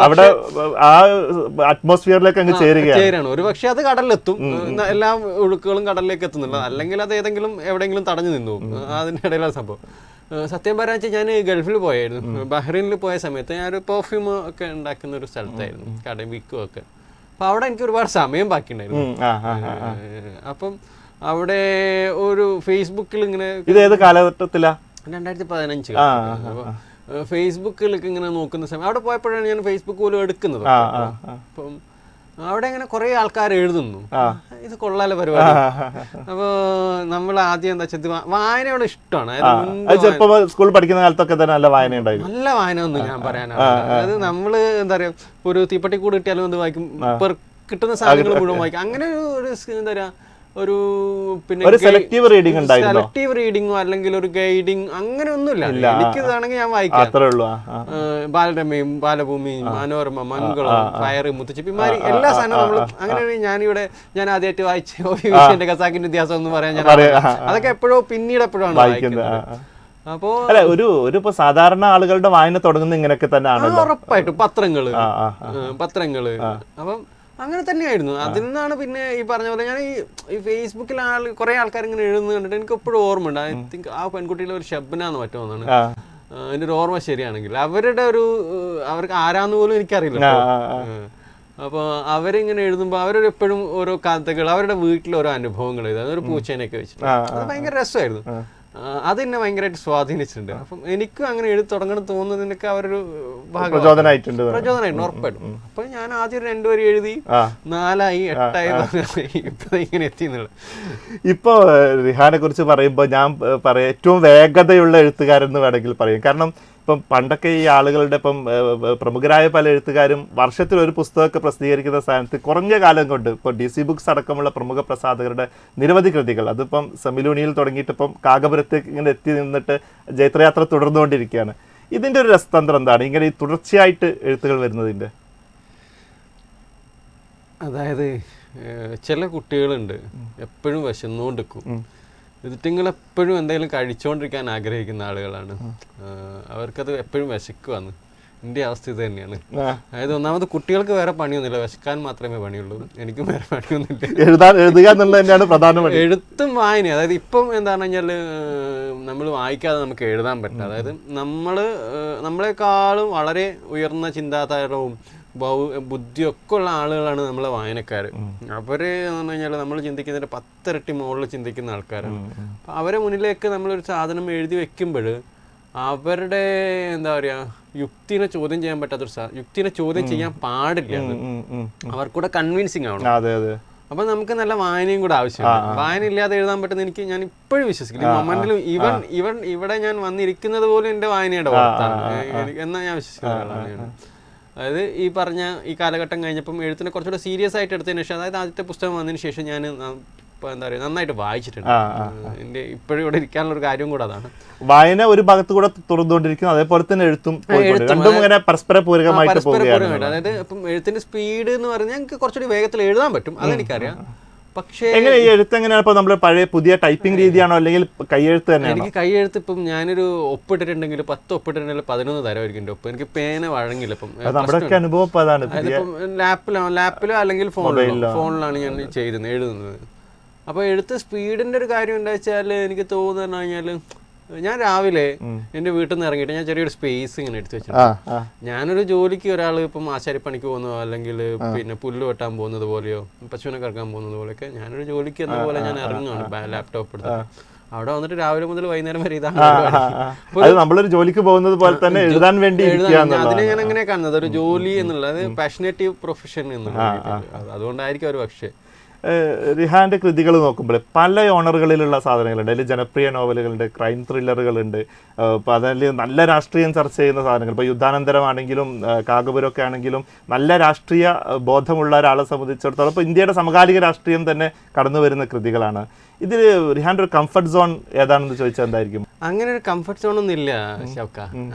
അറ്റ്മോസ്ഫിയറിലേക്ക്
ചേരാണ്. ഒരു പക്ഷെ അത് കടലിലെത്തും, എല്ലാ ഒഴുക്കുകളും കടലിലേക്ക് എത്തുന്നില്ല. അല്ലെങ്കിൽ അത് ഏതെങ്കിലും എവിടെയെങ്കിലും തടഞ്ഞു നിന്നു അതിന്റെ ഇടയിലാണ് സംഭവം. സത്യം പറയാൻ വെച്ചാൽ ഞാൻ ഗൾഫിൽ പോയായിരുന്നു. ബഹ്റൈനിൽ പോയ സമയത്ത് ഞാനൊരു പെർഫ്യൂം ഒക്കെ ഉണ്ടാക്കുന്ന ഒരു സ്ഥലത്തായിരുന്നു, കടയും വിൽക്കും ഒക്കെ. അപ്പൊ അവിടെ എനിക്ക് ഒരുപാട് സമയം ബാക്കിയുണ്ടായിരുന്നു. അപ്പം അവിടെ ഒരു ഫേസ്ബുക്കിൽ ഇങ്ങനെ
കാലഘട്ടത്തിലാ
2015 ഫേസ്ബുക്കിലൊക്കെ ഇങ്ങനെ നോക്കുന്ന സമയം അവിടെ പോയപ്പോഴാണ് ഞാൻ ഫേസ്ബുക്ക് പോലും എടുക്കുന്നത്. അപ്പം അവിടെ ഇങ്ങനെ കുറെ ആൾക്കാർ എഴുതുന്നു, ഇത് കൊള്ളാല പരിപാടി. അപ്പൊ നമ്മൾ ആദ്യം എന്താ വെച്ചാൽ വായനയോട് ഇഷ്ടമാണ്.
സ്കൂൾ പഠിക്കുന്ന കാലത്തൊക്കെ തന്നെ നല്ല വായന ഉണ്ടായിരുന്നു.
നല്ല വായന ഒന്നും ഞാൻ പറയാനാണ്. അതായത് നമ്മള് എന്താ പറയാ ഒരു തീപ്പട്ടിക്കൂട് കിട്ടിയാലും അത് വായിക്കും, കിട്ടുന്ന സാധനങ്ങൾ മുഴുവൻ വായിക്കും. അങ്ങനെ ഒരു എന്താ പറയാ ഒരു പിന്നെ
സെലക്ടീവ്
റീഡിങ്ങോ അല്ലെങ്കിൽ ഒരു ഗൈഡിങ് അങ്ങനെ ഒന്നുമില്ല. എനിക്കിതാണെങ്കിൽ ഞാൻ വായിക്കാം. ബാലരമയും ബാലഭൂമിയും മനോരമ മംഗളം ഫയർ മുത്തുച്ചിപ്പിമാരി എല്ലാ സാധനവും നമ്മൾ അങ്ങനെ ഞാൻ ആദ്യമായിട്ട് വായിച്ച ഖസാക്കിന്റെ വ്യത്യാസം എന്ന് പറയാൻ ഞാൻ അതൊക്കെ എപ്പോഴോ പിന്നീട് എപ്പോഴാണ് വായിക്കുന്നത്. അപ്പോ
ഒരു സാധാരണ ആളുകളുടെ വായന തുടങ്ങുന്ന ഇങ്ങനെയൊക്കെ തന്നെയാണ്.
ഉറപ്പായിട്ടും പത്രങ്ങള് അപ്പം അങ്ങനെ തന്നെയായിരുന്നു. അതിൽ നിന്നാണ് പിന്നെ ഈ പറഞ്ഞ പോലെ ഞാൻ ഈ ഫേസ്ബുക്കിൽ കുറെ ആൾക്കാർ ഇങ്ങനെ എഴുതുന്നത് കണ്ടിട്ട് എനിക്ക് എപ്പോഴും ഓർമ്മയുണ്ട്. ഐ തിങ്ക് ആ പെൺകുട്ടിയിലെ ഒരു ഷബ്നാന്ന് മറ്റോന്നാണ് എൻ്റെ ഒരു ഓർമ്മ ശരിയാണെങ്കിൽ. അവർക്ക് ആരാന്ന് പോലും എനിക്കറിയില്ല. അപ്പോൾ അവരിങ്ങനെ എഴുതുമ്പോൾ അവരെപ്പോഴും ഓരോ കഥകൾ അവരുടെ വീട്ടിലെ ഓരോ അനുഭവങ്ങൾ എഴുതുക. അതൊരു പൂച്ചേനെയൊക്കെ വെച്ചിട്ട് അത് ഭയങ്കര രസമായിരുന്നു. അതെന്നെ ഭയങ്കരമായിട്ട് സ്വാധീനിച്ചിട്ടുണ്ട്. അപ്പം എനിക്കും അങ്ങനെ എഴുതി തുടങ്ങണം തോന്നുന്നതിനൊക്കെ അവരൊരു
പ്രചോദനമായിട്ടുണ്ട്
ഉറപ്പായിട്ടും. അപ്പൊ ഞാൻ ആദ്യം 2 വരി എഴുതി 4 ആയി 8 ആയി ഇപ്പൊ ഇങ്ങനെ എത്തിയെന്നുള്ളത്.
ഇപ്പൊ റിഹാനെ കുറിച്ച് പറയുമ്പോൾ ഞാൻ പറയാം ഏറ്റവും വേഗതയുള്ള എഴുത്തുകാരെന്ന് വേണമെങ്കിൽ പറയും. കാരണം ഇപ്പം പണ്ടൊക്കെ ഈ ആളുകളുടെ ഇപ്പം പ്രമുഖരായ പല എഴുത്തുകാരും വർഷത്തിൽ ഒരു പുസ്തകമൊക്കെ പ്രസിദ്ധീകരിക്കുന്ന സ്ഥാനത്ത് കുറഞ്ഞ കാലം കൊണ്ട് ഇപ്പോൾ DC ബുക്സ് അടക്കമുള്ള പ്രമുഖ പ്രസാധകരുടെ നിരവധി കൃതികൾ അതിപ്പം സെമിലൂണിയിൽ തുടങ്ങിയിട്ട് ഇപ്പം കാകപുരത്തേക്ക് ഇങ്ങനെ എത്തി നിന്നിട്ട് ജൈത്രയാത്ര തുടർന്നുകൊണ്ടിരിക്കുകയാണ്. ഇതിന്റെ ഒരു രസതന്ത്രം എന്താണ്, ഇങ്ങനെ ഈ തുടർച്ചയായിട്ട് എഴുത്തുകൾ വരുന്നതിന്റെ?
അതായത് ചില കുട്ടികളുണ്ട് എപ്പോഴും വിശന്നുകൊണ്ടിരിക്കും, ഇതിട്ടിങ്ങൾ എപ്പോഴും എന്തെങ്കിലും കഴിച്ചുകൊണ്ടിരിക്കാൻ ആഗ്രഹിക്കുന്ന ആളുകളാണ്. അവർക്കത് എപ്പോഴും വിശക്കുവാന്ന്. എൻ്റെ അവസ്ഥ ഇത് തന്നെയാണ്. അതായത് ഒന്നാമത് കുട്ടികൾക്ക് വേറെ പണിയൊന്നുമില്ല, വിശക്കാൻ മാത്രമേ പണിയുള്ളൂ. എനിക്കും വേറെ പണിയൊന്നുമില്ല.
എഴുതുക എന്നുള്ളത് തന്നെയാണ് പ്രധാന പണി.
എഴുത്തും വായന. അതായത് ഇപ്പം എന്താണെന്ന് കഴിഞ്ഞാൽ നമ്മൾ വായിക്കാതെ നമുക്ക് എഴുതാൻ പറ്റില്ല. അതായത് നമ്മളെക്കാളും വളരെ ഉയർന്ന ചിന്താധാരവും ബുദ്ധിയൊക്കെ ഉള്ള ആളുകളാണ് നമ്മളെ വായനക്കാർ. അവര് എന്ന് പറഞ്ഞു കഴിഞ്ഞാൽ നമ്മൾ ചിന്തിക്കുന്നതിന്റെ 10 ഇരട്ടി മുകളിൽ ചിന്തിക്കുന്ന ആൾക്കാരാണ്. അപ്പം അവരെ മുന്നിലേക്ക് നമ്മളൊരു സാധനം എഴുതി വെക്കുമ്പോൾ അവരുടെ എന്താ പറയാ യുക്തിനെ ചോദ്യം ചെയ്യാൻ പറ്റാത്തൊരു യുക്തിനെ ചോദ്യം ചെയ്യാൻ പാടില്ല, അവർക്കൂടെ കൺവിൻസിങ് ആവണം. അപ്പൊ നമുക്ക് നല്ല വായനയും കൂടെ ആവശ്യമാണ്. വായന ഇല്ലാതെ എഴുതാൻ പറ്റുന്ന ഞാൻ ഇപ്പോഴും വിശ്വസിക്കില്ല. ഈ മൊമെന്റിലും ഇവൻ ഇവിടെ ഞാൻ വന്നിരിക്കുന്നത് പോലും എന്റെ വായനയുടെ പുറത്താണ് എന്നാ ഞാൻ വിശ്വസിക്കുന്നത്. അതായത് ഈ പറഞ്ഞ ഈ കാലഘട്ടം കഴിഞ്ഞപ്പം എഴുത്തിനെ കുറച്ചുകൂടെ സീരിയസ് ആയിട്ട് എടുത്തതിന് ശേഷം, അതായത് ആദ്യത്തെ പുസ്തകം വന്നതിന് ശേഷം ഞാൻ ഇപ്പോൾ എന്താ പറയുക നന്നായിട്ട് വായിച്ചിട്ടുണ്ട്. എൻ്റെ ഇപ്പോഴും ഇവിടെ ഇരിക്കാനുള്ള ഒരു കാര്യം കൂടെ അതാണ്.
വായന ഒരു ഭാഗത്ത് കൂടെ തുറന്നുകൊണ്ടിരിക്കുന്നു, അതേപോലെ തന്നെ എഴുത്തും പരസ്പര പൂരകമായിട്ട്.
അതായത് ഇപ്പം എഴുത്തിന്റെ സ്പീഡ് എന്ന് പറഞ്ഞാൽ ഞങ്ങൾക്ക് കുറച്ചുകൂടി വേഗത്തിൽ എഴുതാൻ പറ്റും, അതെനിക്കറിയാം. പക്ഷേ
എങ്ങനെ ഈ എഴുത്ത് എങ്ങനെയാണ് ഇപ്പോൾ നമ്മൾ പഴയ പുതിയ ടൈപ്പിംഗ് രീതിയാണോ അല്ലെങ്കിൽ കൈയെഴുത്ത് തന്നെ?
എനിക്ക് കൈയെഴുത്ത് ഇപ്പം ഞാനൊരു ഒപ്പിട്ടിട്ടുണ്ടെങ്കിൽ 10 ഒപ്പിട്ടിട്ടുണ്ടെങ്കിൽ 11 തരമായിരിക്കും എൻ്റെ ഒപ്പ്. എനിക്ക് പേന വഴങ്ങില്ല. ഇപ്പം
നമ്മുടെ അനുഭവം അതാണ്.
ഇപ്പം ലാപ്പിലോ അല്ലെങ്കിൽ ഫോണിലാണ് ഞാൻ എഴുതുന്നത്. അപ്പോൾ എഴുത്ത് സ്പീഡിന്റെ ഒരു കാര്യം എന്താ വെച്ചാൽ എനിക്ക് തോന്നുന്നു കഴിഞ്ഞാൽ ഞാൻ രാവിലെ എൻ്റെ വീട്ടിൽ നിന്ന് ഇറങ്ങിയിട്ട് ഞാൻ ചെറിയൊരു സ്പേസ് ഇങ്ങനെ എടുത്ത് വെച്ചിട്ടുണ്ട്. ഞാനൊരു ജോലിക്ക് ഒരാൾ ഇപ്പം ആശാരിപ്പണിക്ക് പോകുന്നതോ അല്ലെങ്കിൽ പിന്നെ പുല്ല് വെട്ടാൻ പോകുന്നത് പോലെയോ പശുവിനെ കറക്കാൻ പോകുന്നത് പോലെയൊക്കെ ഞാനൊരു ജോലിക്ക് എന്ന പോലെ ഞാൻ ഇറങ്ങുകയാണ് ലാപ്ടോപ്പ് എടുത്ത്. അവിടെ വന്നിട്ട് രാവിലെ മുതൽ വൈകുന്നേരം വരെ ഇതാണ്
നമ്മളൊരു ജോലിക്ക് പോകുന്നത് പോലെ തന്നെ എഴുതാൻ വേണ്ടി.
അതിനെ ഞാൻ അങ്ങനെ കാണുന്നത് ഒരു ജോലി എന്നുള്ളത് പാഷനേറ്റീവ് പ്രൊഫഷൻ എന്നുള്ളത്. അതുകൊണ്ടായിരിക്കും ഒരു പക്ഷേ.
റിഹാന്റെ കൃതികൾ നോക്കുമ്പോൾ പല ഓണറുകളിലുള്ള സാധനങ്ങളുണ്ട്. അതിൽ ജനപ്രിയ നോവലുകളുണ്ട്, ക്രൈം ത്രില്ലറുകളുണ്ട്, അപ്പോൾ അതിൽ നല്ല രാഷ്ട്രീയം ചർച്ച ചെയ്യുന്ന സാധനങ്ങൾ. ഇപ്പോൾ യുദ്ധാനന്തരമാണെങ്കിലും കാകപുരമൊക്കെ ആണെങ്കിലും നല്ല രാഷ്ട്രീയ ബോധമുള്ള ഒരാളെ സംബന്ധിച്ചിടത്തോളം ഇപ്പോൾ ഇന്ത്യയുടെ സമകാലിക രാഷ്ട്രീയം തന്നെ കടന്നു വരുന്ന കൃതികളാണ്. ഇതിൽ റിഹാന്റെ ഒരു കംഫർട്ട് സോൺ ഏതാണെന്ന് ചോദിച്ചാൽ എന്തായിരിക്കും?
അങ്ങനെ ഒരു കംഫർട്ട് സോൺ ഒന്നും ഇല്ല ഷൗക്ക.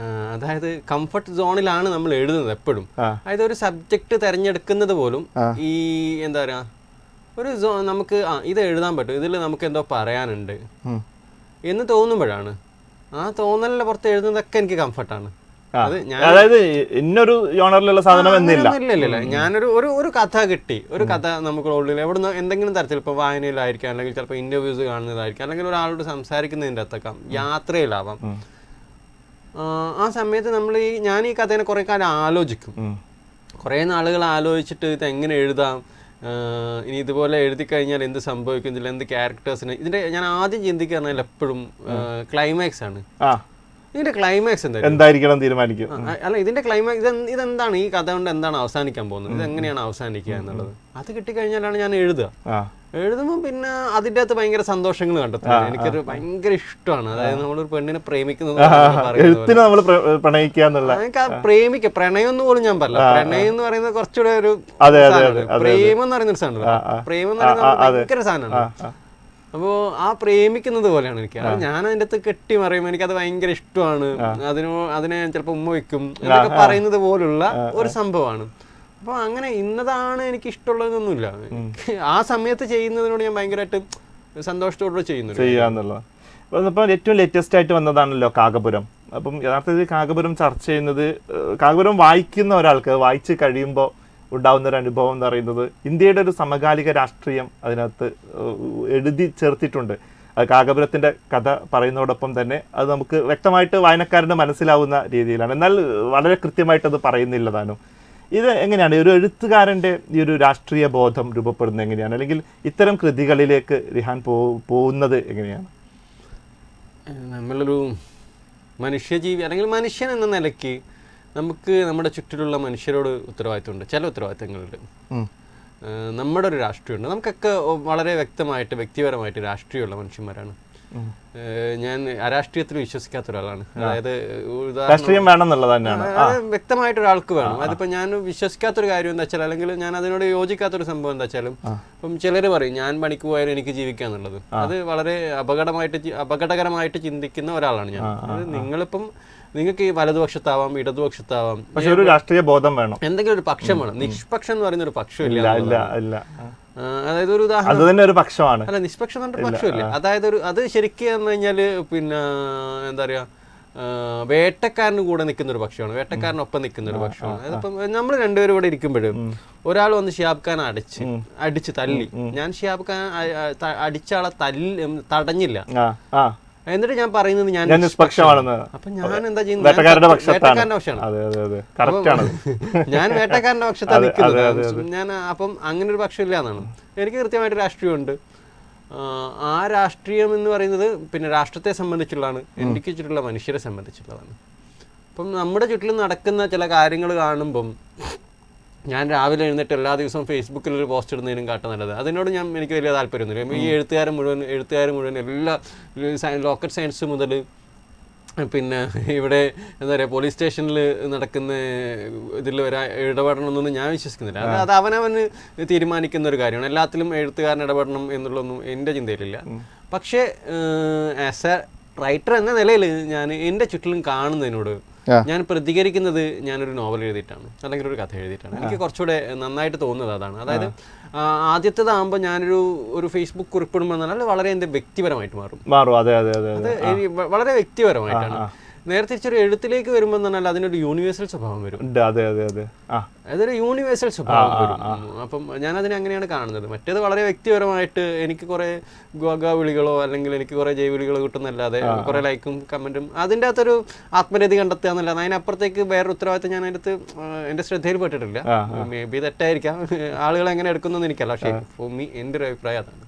അതായത് കംഫർട്ട് സോണിലാണ് നമ്മൾ എഴുതുന്നത് എപ്പോഴും. അതായത് ഒരു സബ്ജക്റ്റ് തിരഞ്ഞെടുക്കുന്നത് പോലും ഈ എന്താ പറയാ ഒരു നമുക്ക് ഇത് എഴുതാൻ പറ്റും, ഇതിൽ നമുക്ക് എന്തോ പറയാനുണ്ട് എന്ന് തോന്നുമ്പോഴാണ്. ആ തോന്നലിന്റെ പുറത്ത് എഴുതുന്നതൊക്കെ എനിക്ക് കംഫർട്ടാണ്.
അതായത് ഇന്നൊരു ജോണറിലുള്ള സാധനം
ഇല്ല. ഞാനൊരു ഒരു കഥ കിട്ടി, ഒരു കഥ നമുക്ക് ഉള്ളിൽ എവിടുന്ന് എന്തെങ്കിലും തരത്തിൽ ഇപ്പോൾ വായനയിലായിരിക്കാം, അല്ലെങ്കിൽ ചിലപ്പോൾ ഇന്റർവ്യൂസ് കാണുന്നതായിരിക്കാം, അല്ലെങ്കിൽ ഒരാളോട് സംസാരിക്കുന്നതിൻ്റെ അകത്തൊക്കെ യാത്രയിലാവാം. ആ സമയത്ത് ഞാൻ ഈ കഥേനെ കുറെ കാലം ആലോചിക്കും. കുറേ നാളുകൾ ആലോചിച്ചിട്ട് ഇത് എങ്ങനെ എഴുതാം, ഇനി ഇതുപോലെ എഴുതി കഴിഞ്ഞാൽ എന്ത് സംഭവിക്കും, ഇതിൽ എന്ത് ക്യാരക്ടേഴ്സിന്. ഇതിന്റെ ഞാൻ ആദ്യം ചിന്തിക്കുക എപ്പോഴും ക്ലൈമാക്സ് ആണ്. ഇതിന്റെ ക്ലൈമാക്സ്
എന്തായിരിക്കണം തീരുമാനിക്കും.
അല്ല, ഇതിന്റെ ക്ലൈമാക്സ് ഇതെന്താണ്, ഈ കഥ കൊണ്ട് എന്താണ് അവസാനിക്കാൻ പോകുന്നത്, ഇത് എങ്ങനെയാണ് അവസാനിക്കുക എന്നുള്ളത്. അത് കിട്ടിക്കഴിഞ്ഞാലാണ് ഞാൻ എഴുതുമ്പോൾ പിന്നെ അതിൻ്റെ അകത്ത് ഭയങ്കര സന്തോഷങ്ങൾ കണ്ടെത്തുന്നത് എനിക്കൊരു ഭയങ്കര ഇഷ്ടമാണ്. അതായത് നമ്മളൊരു പെണ്ണിനെ പ്രേമിക്കുന്നത്, പ്രണയം എന്ന് പോലും ഞാൻ പറയില്ല. പ്രണയം എന്ന് പറയുന്നത് കുറച്ചുകൂടെ ഒരു പ്രേമം എന്ന് പറയുന്ന ഒരു സാധനമാണ്. പ്രേമം എന്ന് പറയുന്നത് ഭയങ്കര സാധനമാണ്. അപ്പോൾ ആ പ്രേമിക്കുന്നത് പോലെയാണ് എനിക്ക്. ഞാൻ അതിൻ്റെ അകത്ത് കെട്ടി മറിയുമ്പോൾ എനിക്കത് ഭയങ്കര ഇഷ്ടമാണ്. അതിനെ ചിലപ്പോൾ ഉമ്മ വയ്ക്കും എന്നൊക്കെ പറയുന്നത് പോലുള്ള ഒരു സംഭവമാണ്. അപ്പോൾ അങ്ങനെ ഇന്നതാണ് എനിക്ക് ഇഷ്ടമുള്ളതെന്നൊന്നുമില്ല. ആ സമയത്ത് ചെയ്യുന്നതിനോട് ഞാൻ ഭയങ്കരമായിട്ട് സന്തോഷത്തോടെ
ചെയ്യാന്നുള്ളത്. അപ്പം ഏറ്റവും ലേറ്റസ്റ്റ് ആയിട്ട് വന്നതാണല്ലോ കാകപുരം. അപ്പം യഥാർത്ഥത്തിൽ കാകപുരം ചർച്ച ചെയ്യുന്നത്, കാകപുരം വായിക്കുന്ന ഒരാൾക്ക് വായിച്ച് കഴിയുമ്പോൾ ഉണ്ടാകുന്ന ഒരു അനുഭവം എന്ന് പറയുന്നത് ഇന്ത്യയുടെ ഒരു സമകാലിക രാഷ്ട്രീയം അതിനകത്ത് എഴുതി ചേർത്തിട്ടുണ്ട്. കാകപുരത്തിൻ്റെ കഥ പറയുന്നതോടൊപ്പം തന്നെ അത് നമുക്ക് വ്യക്തമായിട്ട് വായനക്കാരന് മനസ്സിലാവുന്ന രീതിയിലാണ്. എന്നാൽ വളരെ കൃത്യമായിട്ട് അത് പറയുന്നില്ലതാനും. ഇത് എങ്ങനെയാണ് ഒരു എഴുത്തുകാരൻ്റെ ഈ ഒരു രാഷ്ട്രീയ ബോധം രൂപപ്പെടുന്നത് എങ്ങനെയാണ്, അല്ലെങ്കിൽ ഇത്തരം കൃതികളിലേക്ക് റിഹാൻ പോകുന്നത് എങ്ങനെയാണ്?
നമ്മളൊരു മനുഷ്യജീവി അല്ലെങ്കിൽ മനുഷ്യൻ എന്ന നിലയ്ക്ക് നമുക്ക് നമ്മുടെ ചുറ്റിലുള്ള മനുഷ്യരോട് ഉത്തരവാദിത്തമുണ്ട്. ചില ഉത്തരവാദിത്തങ്ങളുണ്ട്. നമ്മുടെ ഒരു രാഷ്ട്രീയമുണ്ട്. നമുക്കൊക്കെ വളരെ വ്യക്തമായിട്ട് വ്യക്തിപരമായിട്ട് രാഷ്ട്രീയമുള്ള മനുഷ്യന്മാരാണ്. ഞാൻ അരാഷ്ട്രീയത്തിൽ വിശ്വസിക്കാത്ത ഒരാളാണ്. അതായത്
രാഷ്ട്രീയം വേണമെന്നുള്ളത് തന്നെയാണ്,
വ്യക്തമായിട്ട് ഒരാൾക്ക് വേണം. അതിപ്പോൾ ഞാൻ വിശ്വസിക്കാത്തൊരു കാര്യം എന്താ വെച്ചാൽ, അല്ലെങ്കിൽ ഞാൻ അതിനോട് യോജിക്കാത്തൊരു സംഭവം എന്താ വെച്ചാലും, ഇപ്പം ചിലർ പറയും ഞാൻ പണിക്ക് പോയാലും എനിക്ക് ജീവിക്കുക എന്നുള്ളത്. അത് വളരെ അപകടകരമായിട്ട് ചിന്തിക്കുന്ന ഒരാളാണ് ഞാൻ. അത് നിങ്ങളിപ്പം നിങ്ങൾക്ക് ഈ വലതുപക്ഷത്താവാം, ഇടതുപക്ഷത്താവാം,
പക്ഷെ ഒരു രാഷ്ട്രീയ ബോധം വേണം,
എന്തെങ്കിലും ഒരു പക്ഷം വേണം. നിഷ്പക്ഷം എന്ന് പറയുന്ന ഒരു പക്ഷമില്ല. അതായത് ഒരു
അത് തന്നെ ഒരു പക്ഷമാണ്.
അല്ല, നിഷ്പക്ഷം എന്ന് പറഞ്ഞ പക്ഷമില്ല. അതായത് അത് ശരിക്കും എന്ന് കഴിഞ്ഞാല് പിന്നെ എന്താ പറയാ, വേട്ടക്കാരന് കൂടെ നിൽക്കുന്ന ഒരു പക്ഷമാണ്, വേട്ടക്കാരനൊപ്പം നിൽക്കുന്ന ഒരു പക്ഷമാണ്. അതിപ്പം നമ്മൾ രണ്ടുപേരും ഇവിടെ ഇരിക്കുമ്പോഴും ഒരാൾ വന്ന് ഷിഹാബ് ഖാൻ അടിച്ച് തല്ലി, ഞാൻ ഷിഹാബ് ഖാൻ അടിച്ച ആളെ തടഞ്ഞില്ല, എന്നിട്ട് ഞാൻ പറയുന്നത് ഞാൻ
നിഷ്പക്ഷമാണെന്ന്.
അപ്പൊ ഞാൻ എന്താ ചെയ്യുന്നത്?
വേട്ടക്കാരന്റെ
പക്ഷമാണ്. ഞാൻ വേട്ടക്കാരന്റെ പക്ഷത്താണ് നിൽക്കുന്നത് ഞാൻ. അപ്പം അങ്ങനെ ഒരു പക്ഷമില്ല എന്നാണ്. എനിക്ക് കൃത്യമായിട്ട് രാഷ്ട്രീയമുണ്ട്. ആ രാഷ്ട്രീയം എന്ന് പറയുന്നത് പിന്നെ രാഷ്ട്രത്തെ സംബന്ധിച്ചുള്ളതാണ്, എനിക്ക് ചുറ്റുള്ള മനുഷ്യരെ സംബന്ധിച്ചുള്ളതാണ്. അപ്പം നമ്മുടെ ചുറ്റിലും നടക്കുന്ന ചില കാര്യങ്ങൾ കാണുമ്പം ഞാൻ രാവിലെ എഴുന്നേറ്റ് എല്ലാ ദിവസവും ഫേസ്ബുക്കിൽ ഒരു പോസ്റ്റ് ഇടുന്നതിനും കാട്ട നല്ലത്. അതിനോട് എനിക്ക് വലിയ താല്പര്യമൊന്നുമില്ല. ഈ എഴുത്തുകാർ മുഴുവൻ എല്ലാ ലോക്കറ്റ് സയൻസ് മുതൽ പിന്നെ ഇവിടെ എന്താ പറയുക പോലീസ് സ്റ്റേഷനിൽ നടക്കുന്ന ഇതിൽ ഇടപെടണമെന്നൊന്നും ഞാൻ വിശ്വസിക്കുന്നില്ല. അത് അവനവന് തീരുമാനിക്കുന്ന ഒരു കാര്യമാണ്. എല്ലാത്തിലും എഴുത്തുകാരൻ ഇടപെടണം എന്നുള്ളതൊന്നും എൻ്റെ ചിന്തയിലില്ല. പക്ഷേ ആസ് എ റൈറ്റർ എന്ന നിലയിൽ ഞാൻ എൻ്റെ ചുറ്റിലും കാണുന്നതിനോട് ഞാൻ പ്രതികരിക്കുന്നത് ഞാനൊരു നോവൽ എഴുതിയിട്ടാണ്, അല്ലെങ്കിൽ ഒരു കഥ എഴുതിയിട്ടാണ്. എനിക്ക് കുറച്ചുകൂടെ നന്നായിട്ട് തോന്നുന്നത് അതാണ്. അതായത് ആദ്യത്തേതാകുമ്പോൾ ഞാനൊരു ഫേസ്ബുക്ക് കുറിപ്പിടുമ്പോൾ എന്നാൽ വളരെ എൻ്റെ വ്യക്തിപരമായിട്ട് മാറും. അത് വളരെ വ്യക്തിപരമായിട്ടാണ്. നേരെ തിരിച്ചൊരു എഴുത്തിലേക്ക് വരുമ്പോൾ എന്നാൽ അതിനൊരു യൂണിവേഴ്സൽ സ്വഭാവം വരും. അതൊരു യൂണിവേഴ്സൽ സ്വഭാവം വരും. അപ്പം ഞാനതിനെ അങ്ങനെയാണ് കാണുന്നത്. മറ്റേത് വളരെ വ്യക്തിപരമായിട്ട് എനിക്ക് കുറേ വിളികളോ അല്ലെങ്കിൽ എനിക്ക് കുറേ ജൈവിളികളോ കിട്ടുന്നല്ലാതെ കുറേ ലൈക്കും കമൻറ്റും അതിൻ്റെ അകത്തൊരു ആത്മരതി കണ്ടെത്തുക എന്നല്ലാതെ അതിനപ്പുറത്തേക്ക് വേറൊരു ഉത്തരവാദിത്തം ഞാൻ അടുത്ത് എൻ്റെ ശ്രദ്ധയിൽപ്പെട്ടിട്ടില്ല. മേ ബി തെറ്റായിരിക്കാം, ആളുകൾ എങ്ങനെ എടുക്കുന്നതെന്ന് എനിക്കല്ല. പക്ഷേ ഫോർ മീ എൻ്റെ ഒരു അഭിപ്രായം അതാണ്.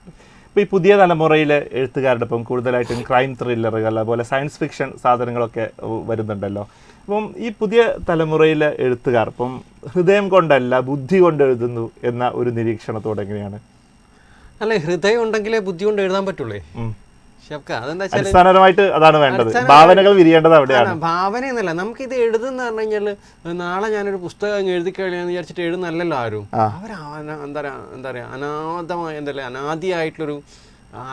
ഇപ്പോൾ ഈ പുതിയ തലമുറയിലെ എഴുത്തുകാരുടെ ഇപ്പം കൂടുതലായിട്ടും ക്രൈം ത്രില്ലറുകൾ അതുപോലെ സയൻസ് ഫിക്ഷൻ സാധനങ്ങളൊക്കെ വരുന്നുണ്ടല്ലോ. അപ്പം ഈ പുതിയ തലമുറയിലെ എഴുത്തുകാർ ഇപ്പം ഹൃദയം കൊണ്ടല്ല ബുദ്ധി കൊണ്ട് എഴുതുന്നു എന്ന ഒരു നിരീക്ഷണത്തോടെ എങ്ങനെയാണ്?
അല്ലെ, ഹൃദയം ഉണ്ടെങ്കിലേ ബുദ്ധി കൊണ്ട് എഴുതാൻ പറ്റുള്ളേ.
അടിസ്ഥാനപരമായിട്ട് അതാണ് വേണ്ടത്. ഭാവനകൾ വിരിയേണ്ടത് അവിടെയാണ്.
ഭാവന എന്നല്ല, നമുക്കിത് എഴുതുന്ന പറഞ്ഞു കഴിഞ്ഞാൽ നാളെ ഞാനൊരു പുസ്തകം എഴുതി കഴിഞ്ഞാന്ന് വിചാരിച്ചിട്ട് എഴുതുന്നല്ലോ ആരും. എന്താ പറയാ അനാഥമായ അനാദിയായിട്ടുള്ളൊരു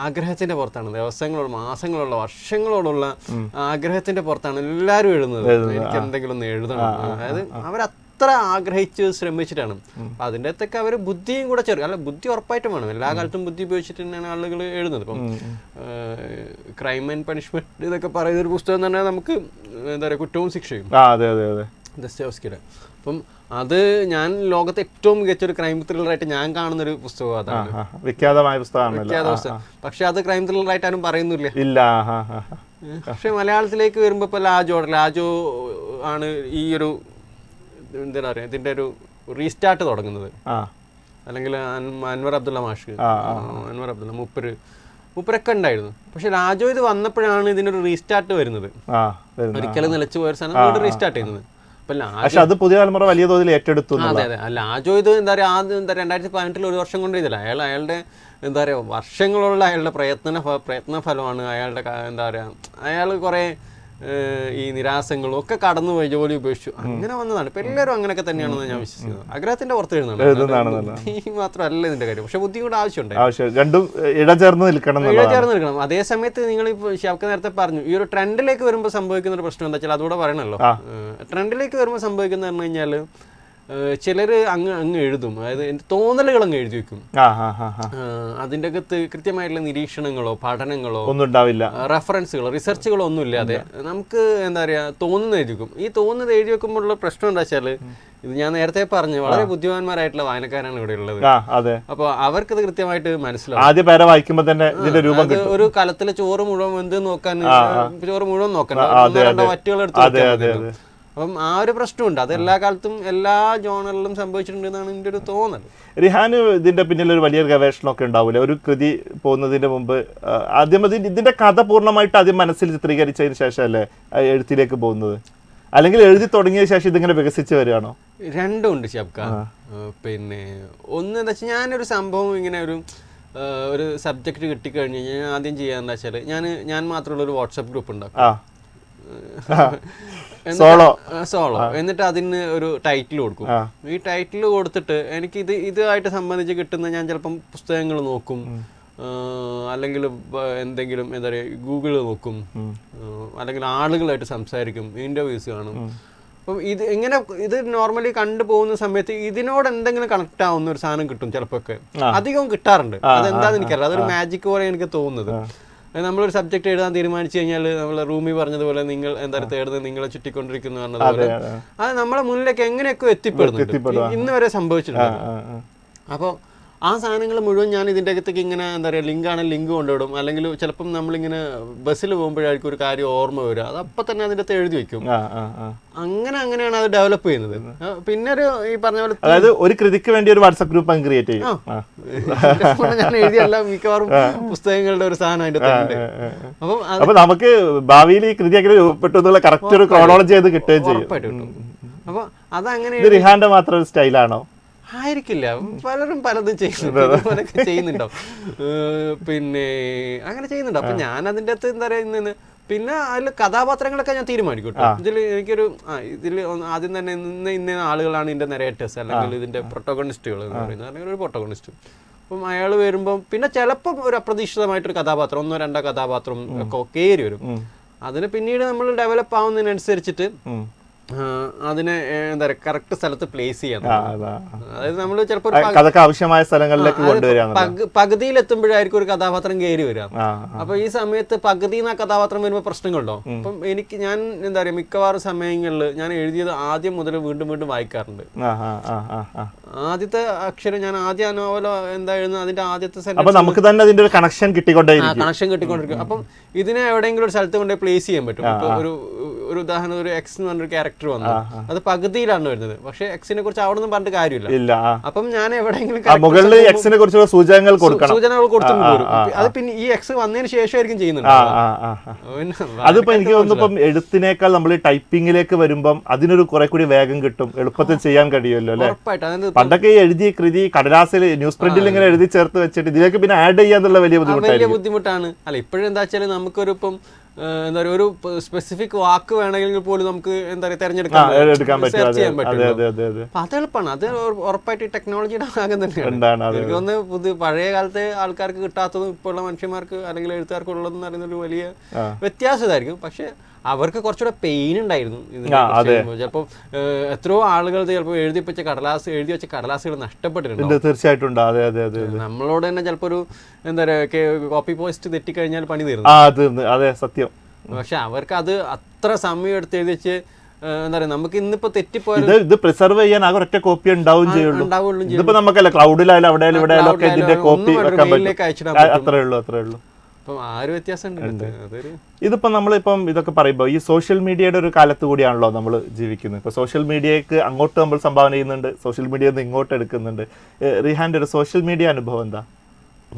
ആഗ്രഹത്തിന്റെ പുറത്താണ്, ദിവസങ്ങളുള്ള മാസങ്ങളുള്ള വർഷങ്ങളോടുള്ള ആഗ്രഹത്തിന്റെ പുറത്താണ് എല്ലാവരും എഴുതുന്നത്. എനിക്ക് എന്തെങ്കിലും ഒന്ന് എഴുതണം. അതായത് അവരത്ര ആഗ്രഹിച്ച് ശ്രമിച്ചിട്ടാണ്. അതിൻ്റെ അകത്തൊക്കെ അവർ ബുദ്ധിയും കൂടെ ചേർക്കും. അല്ല, ബുദ്ധി ഉറപ്പായിട്ടും വേണം. എല്ലാ കാലത്തും ബുദ്ധി ഉപയോഗിച്ചിട്ട് തന്നെയാണ് ആളുകൾ എഴുതുന്നത്. ഇപ്പം ക്രൈം ആൻഡ് പണിഷ്മെന്റ് ഇതൊക്കെ പറയുന്ന ഒരു പുസ്തകം തന്നെ നമുക്ക് എന്താ പറയുക, കുറ്റവും ശിക്ഷയും, ദസ്തയേവ്സ്കിയുടെ. അപ്പം അത് ഞാൻ ലോകത്തെ ഏറ്റവും മികച്ചൊരു ക്രൈം ത്രില്ലറായിട്ട് ഞാൻ കാണുന്നൊരു പുസ്തകം അതാണ്.
വിഖ്യാതമായ പുസ്തകം.
പക്ഷെ അത് ക്രൈം ത്രില്ലറായിട്ട് ആരും പറയുന്നില്ല. പക്ഷെ മലയാളത്തിലേക്ക് വരുമ്പോൾ ഇപ്പോൾ ലാജോ ആണ് ഈ ഒരു എന്താ പറയുക ഇതിൻ്റെ ഒരു റീസ്റ്റാർട്ട് തുടങ്ങുന്നത്. അല്ലെങ്കിൽ അൻവർ അബ്ദുള്ള മാഷ്, അൻവർ അബ്ദുള്ള മൂപ്പരൊക്കെ ഉണ്ടായിരുന്നു. പക്ഷെ ലാജോ ഇത് വന്നപ്പോഴാണ് ഇതിനൊരു റീസ്റ്റാർട്ട് വരുന്നത്. ഒരിക്കലും നിലച്ചു പോയ സാധനം റീസ്റ്റാർട്ട് ചെയ്യുന്നത്.
അത് പുതിയ തലമുറ വലിയ തോതിൽ ഏറ്റെടുത്തു.
അതെ. ലാജോ ഇത് എന്താ പറയുക, ആദ്യം 2018 ഒരു വർഷം കൊണ്ട് ചെയ്തില്ല. അയാളുടെ എന്താ പറയുക വർഷങ്ങളുള്ള അയാളുടെ പ്രയത്ന ഫലമാണ്. അയാളുടെ എന്താ പറയുക, അയാൾ കുറേ ഈ നിരാശങ്ങളും ഒക്കെ കടന്നുപോയി, ജോലി ഉപേക്ഷിച്ചു, അങ്ങനെ വന്നതാണ്. ഇപ്പൊ എല്ലാവരും അങ്ങനെയൊക്കെ തന്നെയാണെന്ന് ഞാൻ വിശ്വസിക്കുന്നത്. ആഗ്രഹത്തിന്റെ പുറത്ത് എഴുതുന്നതാണ് മാത്രമല്ല ഇതിന്റെ കാര്യം. പക്ഷെ ബുദ്ധി കൂടെ ആവശ്യമുണ്ട്,
രണ്ടും ഇഴചേർന്ന് നിൽക്കണം.
അതേ സമയത്ത് നിങ്ങൾ ഷിഹാബ് നേരത്തെ പറഞ്ഞു, ഈ ഒരു ട്രെൻഡിലേക്ക് വരുമ്പോൾ സംഭവിക്കുന്ന ഒരു പ്രശ്നം എന്താ വെച്ചാൽ അതുകൂടെ പറയണല്ലോ. ട്രെൻഡിലേക്ക് വരുമ്പോൾ സംഭവിക്കുന്നത് പറഞ്ഞു കഴിഞ്ഞാൽ ചിലര് അങ്ങ് എഴുതും. അതായത് എൻ്റെ തോന്നലുകൾ അങ്ങ് എഴുതി വെക്കും. അതിൻ്റെ അകത്ത് കൃത്യമായിട്ടുള്ള നിരീക്ഷണങ്ങളോ പഠനങ്ങളോ
ഒന്നും ഉണ്ടാവില്ല,
റെഫറൻസുകളോ റിസർച്ചുകളോ ഒന്നും ഇല്ലാതെ നമുക്ക് എന്താ പറയുക തോന്നുന്നത് എഴുതി വെക്കും. ഈ തോന്നുന്നത് എഴുതി വെക്കുമ്പോഴുള്ള പ്രശ്നം എന്താ വെച്ചാൽ, ഇത് ഞാൻ നേരത്തെ പറഞ്ഞു, വളരെ ബുദ്ധിമാന്മാരായിട്ടുള്ള വായനക്കാരാണ് ഇവിടെ ഉള്ളത്. അപ്പോൾ അവർക്കത് കൃത്യമായിട്ട് മനസ്സിലാവും.
ആദ്യ പേര വായിക്കുമ്പോൾ തന്നെ
ഒരു കലത്തിലെ ചോറ് മുഴുവൻ എന്ത് നോക്കാൻ, ചോറ് മുഴുവൻ നോക്കണ്ട, വറ്റുകൾ എടുത്ത്. അപ്പം ആ ഒരു പ്രശ്നമുണ്ട്. അത് എല്ലാ കാലത്തും എല്ലാ ജോണറിലും സംഭവിച്ചിട്ടുണ്ട് എന്നാണ് എൻ്റെ ഒരു തോന്നൽ.
റിഹാന് ഇതിന്റെ പിന്നിൽ ഒരു വലിയൊരു ഗവേഷണമൊക്കെ ഉണ്ടാവില്ലേ? ഒരു കൃതി പോകുന്നതിന് മുമ്പ് ആദ്യം ഇതിന്റെ കഥ പൂർണ്ണമായിട്ട് ആദ്യം മനസ്സിൽ ചിത്രീകരിച്ചതിന് ശേഷമല്ലേ എഴുത്തിലേക്ക് പോകുന്നത്? അല്ലെങ്കിൽ എഴുതി തുടങ്ങിയ ശേഷം ഇതിങ്ങനെ വികസിച്ച് വരികയാണോ?
രണ്ടും ഉണ്ട് ഷിഹാബ് ഖാൻ. പിന്നെ ഒന്ന് എന്താ വെച്ചാൽ, ഞാനൊരു സംഭവം ഇങ്ങനെ ഒരു സബ്ജക്റ്റ് കിട്ടിക്കഴിഞ്ഞ് കഴിഞ്ഞാൽ ആദ്യം ചെയ്യാന്ന് വെച്ചാൽ ഞാൻ മാത്രമുള്ള ഒരു വാട്സാപ്പ് ഗ്രൂപ്പ് ഉണ്ടാക്കും, സോളോ. എന്നിട്ട് അതിന് ഒരു ടൈറ്റിൽ കൊടുക്കും. ഈ ടൈറ്റിൽ കൊടുത്തിട്ട് എനിക്ക് ഇതുമായിട്ട് സംബന്ധിച്ച് കിട്ടുന്ന, ഞാൻ ചിലപ്പം പുസ്തകങ്ങൾ നോക്കും, അല്ലെങ്കിൽ എന്തെങ്കിലും എന്താ പറയുക ഗൂഗിൾ നോക്കും, അല്ലെങ്കിൽ ആളുകളായിട്ട് സംസാരിക്കും, ഇൻ്റർവ്യൂസ് കാണും. അപ്പം ഇത് നോർമലി കണ്ടുപോകുന്ന സമയത്ത് ഇതിനോട് എന്തെങ്കിലും കണക്ട് ആവുന്ന ഒരു സാധനം കിട്ടും ചിലപ്പോൾ ഒക്കെ. അധികവും കിട്ടാറുണ്ട്. അതെന്താണെന്ന് എനിക്കറിയാം. അതൊരു മാജിക് പോലെ എനിക്ക് തോന്നുന്നത്. നമ്മളൊരു സബ്ജക്ട് എഴുതാൻ തീരുമാനിച്ചു കഴിഞ്ഞാൽ നമ്മൾ റൂമി പറഞ്ഞതുപോലെ നിങ്ങൾ എന്താ തേടുന്നത് നിങ്ങളെ ചുറ്റിക്കൊണ്ടിരിക്കുന്നു പറഞ്ഞതുപോലെ അത് നമ്മളെ മുന്നിലേക്ക് എങ്ങനെയൊക്കെ എത്തിപ്പെടുന്നു ഇന്ന് വരെ സംഭവിച്ചിട്ടുണ്ട്. അപ്പോൾ ആ സാധനങ്ങൾ മുഴുവൻ ഞാൻ ഇതിൻ്റെ അകത്തേക്ക് ഇങ്ങനെ എന്താ പറയുക ലിങ്കാണെങ്കിൽ ലിങ്ക് കൊണ്ടുവിടും. അല്ലെങ്കിൽ ചിലപ്പം നമ്മളിങ്ങനെ ബസ്സിൽ പോകുമ്പോഴായിരിക്കും ഒരു കാര്യം ഓർമ്മ വരിക, അത് അപ്പം തന്നെ അതിൻ്റെ അകത്ത് എഴുതി വെക്കും. അങ്ങനെയാണ് അത് ഡെവലപ്പ് ചെയ്യുന്നത്. പിന്നെ ഈ പറഞ്ഞ പോലെ
അതായത് ഒരു കൃതിക്ക് വേണ്ടി ഒരു വാട്സ്ആപ്പ് ഗ്രൂപ്പ് ക്രിയേറ്റ് ചെയ്യും.
ഞാൻ എഴുതിയല്ല മിക്കവാറും പുസ്തകങ്ങളുടെ ഒരു സാധനം അതിൻ്റെ അകത്തുണ്ട്.
അപ്പം നമുക്ക് ഭാവിയിൽ ഈ കൃതി അങ്ങനെ രൂപപ്പെട്ടു എന്നുള്ള കറക്റ്റ് ഒരു ക്രോണോളജി അത് കിട്ടുകയും ചെയ്യും.
അപ്പോൾ അതങ്ങനെ
റിഹാന്റെ മാത്രം ഒരു സ്റ്റൈലാണോ?
ആയിരിക്കില്ല, പലരും പലതും ചെയ്യുന്നുണ്ടാവും. പിന്നെ അങ്ങനെ ചെയ്യുന്നുണ്ട്. അപ്പം ഞാൻ അതിൻ്റെ അകത്ത് എന്താ പറയുക, പിന്നെ അതിൽ കഥാപാത്രങ്ങളൊക്കെ ഞാൻ തീരുമാനിക്കും കേട്ടോ. ഇതിൽ എനിക്കൊരു ഇതിൽ ആദ്യം തന്നെ ഇന്ന ആളുകളാണ് ഇതിൻ്റെ നരേറ്റേഴ്സ് അല്ലെങ്കിൽ ഇതിൻ്റെ പ്രൊട്ടോഗണിസ്റ്റുകൾ എന്ന് പറയുന്നത്, അല്ലെങ്കിൽ ഒരു പ്രൊട്ടോഗണിസ്റ്റ്. അപ്പം അയാൾ വരുമ്പം പിന്നെ ചിലപ്പം ഒരു അപ്രതീക്ഷിതമായിട്ടൊരു കഥാപാത്രം, 1-2 കഥാപാത്രം ഒക്കെ കയറി വരും. അതിന് പിന്നീട് നമ്മൾ ഡെവലപ്പ് ആവുന്നതിനനുസരിച്ചിട്ട് അതിനെ എന്താ പറയുക കറക്റ്റ് സ്ഥലത്ത് പ്ലേസ് ചെയ്യാൻ. അതായത് നമ്മൾ ചിലപ്പോൾ
ആവശ്യമായ സ്ഥലങ്ങളിലേക്ക്
പകുതിയിൽ എത്തുമ്പോഴായിരിക്കും ഒരു കഥാപാത്രം കയറി വരിക. അപ്പൊ ഈ സമയത്ത് പകുതിയിൽ നിന്ന് ആ കഥാപാത്രം വരുമ്പോൾ പ്രശ്നങ്ങളുണ്ടോ? അപ്പം ഞാൻ എന്താ പറയുക മിക്കവാറും സമയങ്ങളിൽ ഞാൻ എഴുതിയത് ആദ്യം മുതൽ വീണ്ടും വീണ്ടും വായിക്കാറുണ്ട്. ആദ്യത്തെ അക്ഷരം ഞാൻ ആദ്യ നോവലോ എന്താ എഴുതുന്നത് അതിന്റെ ആദ്യത്തെ സെന്റൻസ്
നമുക്ക് തന്നെ അതിന്റെ ഒരു കണക്ഷൻ
കിട്ടിക്കൊണ്ടിരിക്കും. അപ്പം ഇതിനെ എവിടെയെങ്കിലും ഒരു സ്ഥലത്ത് കൊണ്ട് പ്ലേസ് ചെയ്യാൻ പറ്റും. ഒരു ഉദാഹരണം, ഒരു എക്സ് എന്ന് പറഞ്ഞൊരു ക്യാരക്ടർ വന്നു, അത് പകുതിയിലാണ് വരുന്നത്. പക്ഷെ എക്സിനെ കുറിച്ച് അവിടെ ഒന്നും പറഞ്ഞിട്ട് കാര്യമില്ല. അപ്പം ഞാൻ എവിടെയെങ്കിലും
സൂചനകൾ
കൊടുത്തുകൊണ്ട് വരും. അത് പിന്നെ ഈ എക്സ് വന്നതിന് ശേഷമായിരിക്കും ചെയ്യുന്നത്.
അതിപ്പോ എനിക്ക് തോന്നുന്നു എഴുത്തിനേക്കാൾ നമ്മൾ ടൈപ്പിംഗിലേക്ക് വരുമ്പം അതിനൊരു കുറെ കൂടി വേഗം കിട്ടും, എളുപ്പത്തിൽ ചെയ്യാൻ കഴിയുമല്ലോ അല്ലെ? പണ്ടൊക്കെ ഈ എഴുതിയ കൃതി കടലാസിൽ ന്യൂസ് പ്രിന്റിൽ ഇങ്ങനെ എഴുതി ചേർത്ത് വെച്ചിട്ട് ഇതിലേക്ക് പിന്നെ ആഡ് ചെയ്യാന്നുള്ള വലിയ
ബുദ്ധിമുട്ടാണ്. അല്ല ഇപ്പോഴെന്താ വെച്ചാൽ നമുക്കൊരു ഇപ്പം എന്താ പറയുക ഒരു സ്പെസിഫിക് വാക്ക് വേണമെങ്കിൽ പോലും നമുക്ക് എന്താ പറയുക തെരഞ്ഞെടുക്കാൻ പറ്റും. അത് എളുപ്പമാണ്. അത് ഉറപ്പായിട്ട് ടെക്നോളജിയുടെ ഭാഗം തന്നെയാണ്. എനിക്ക് തോന്നുന്നു പഴയ കാലത്തെ ആൾക്കാർക്ക് കിട്ടാത്തതും ഇപ്പോഴുള്ള മനുഷ്യന്മാർക്ക് അല്ലെങ്കിൽ എഴുത്തുകാർക്ക് ഉള്ളതെന്ന് പറയുന്നൊരു വലിയ വ്യത്യാസം ഇതായിരിക്കും. പക്ഷെ അവർക്ക് കുറച്ചുകൂടെ പെയിൻ ഉണ്ടായിരുന്നു. ചിലപ്പോൾ എത്രയോ ആളുകൾ ചിലപ്പോൾ എഴുതി വെച്ച കടലാസുകൾ നഷ്ടപ്പെട്ടിട്ടുണ്ട്.
തീർച്ചയായിട്ടും
നമ്മളോട് തന്നെ ചിലപ്പോൾ ഒരു എന്താ പറയുക കോപ്പി പോസ്റ്റ് തെറ്റിക്കഴിഞ്ഞാൽ പണി തീർന്നു.
അതെ സത്യം.
പക്ഷെ അവർക്ക് അത് അത്ര സമയം എടുത്ത് എഴുതി വെച്ച് എന്താ പറയുക നമുക്ക് ഇന്നിപ്പോ തെറ്റിപ്പോയത്
ഇത് പ്രിസർവ് ചെയ്യാൻ ആകെ ഒറ്റ കോപ്പി ഉണ്ടാവും ചെയ്യുള്ളൂ. ഇതിപ്പോ നമുക്കല്ല ക്ലൗഡിലായാലും അവിടെയാലും ഇവിടെയാലും ഒക്കെ ഇതിന്റെ കോപ്പി വെക്കാൻ പറ്റും. അത്രേ ഉള്ളൂ. ഇതിപ്പോ നമ്മളിപ്പം ഇതൊക്കെ പറയുമ്പോൾ ഈ സോഷ്യൽ മീഡിയയുടെ ഒരു കാലത്ത് കൂടിയാണല്ലോ നമ്മൾ ജീവിക്കുന്നത്. ഇപ്പൊ സോഷ്യൽ മീഡിയക്ക് അങ്ങോട്ട് നമ്മൾ സംഭാവന ചെയ്യുന്നുണ്ട്, സോഷ്യൽ മീഡിയ ഇങ്ങോട്ട് എടുക്കുന്നുണ്ട്. റിഹാന്റെ ഒരു സോഷ്യൽ മീഡിയ അനുഭവം എന്താ?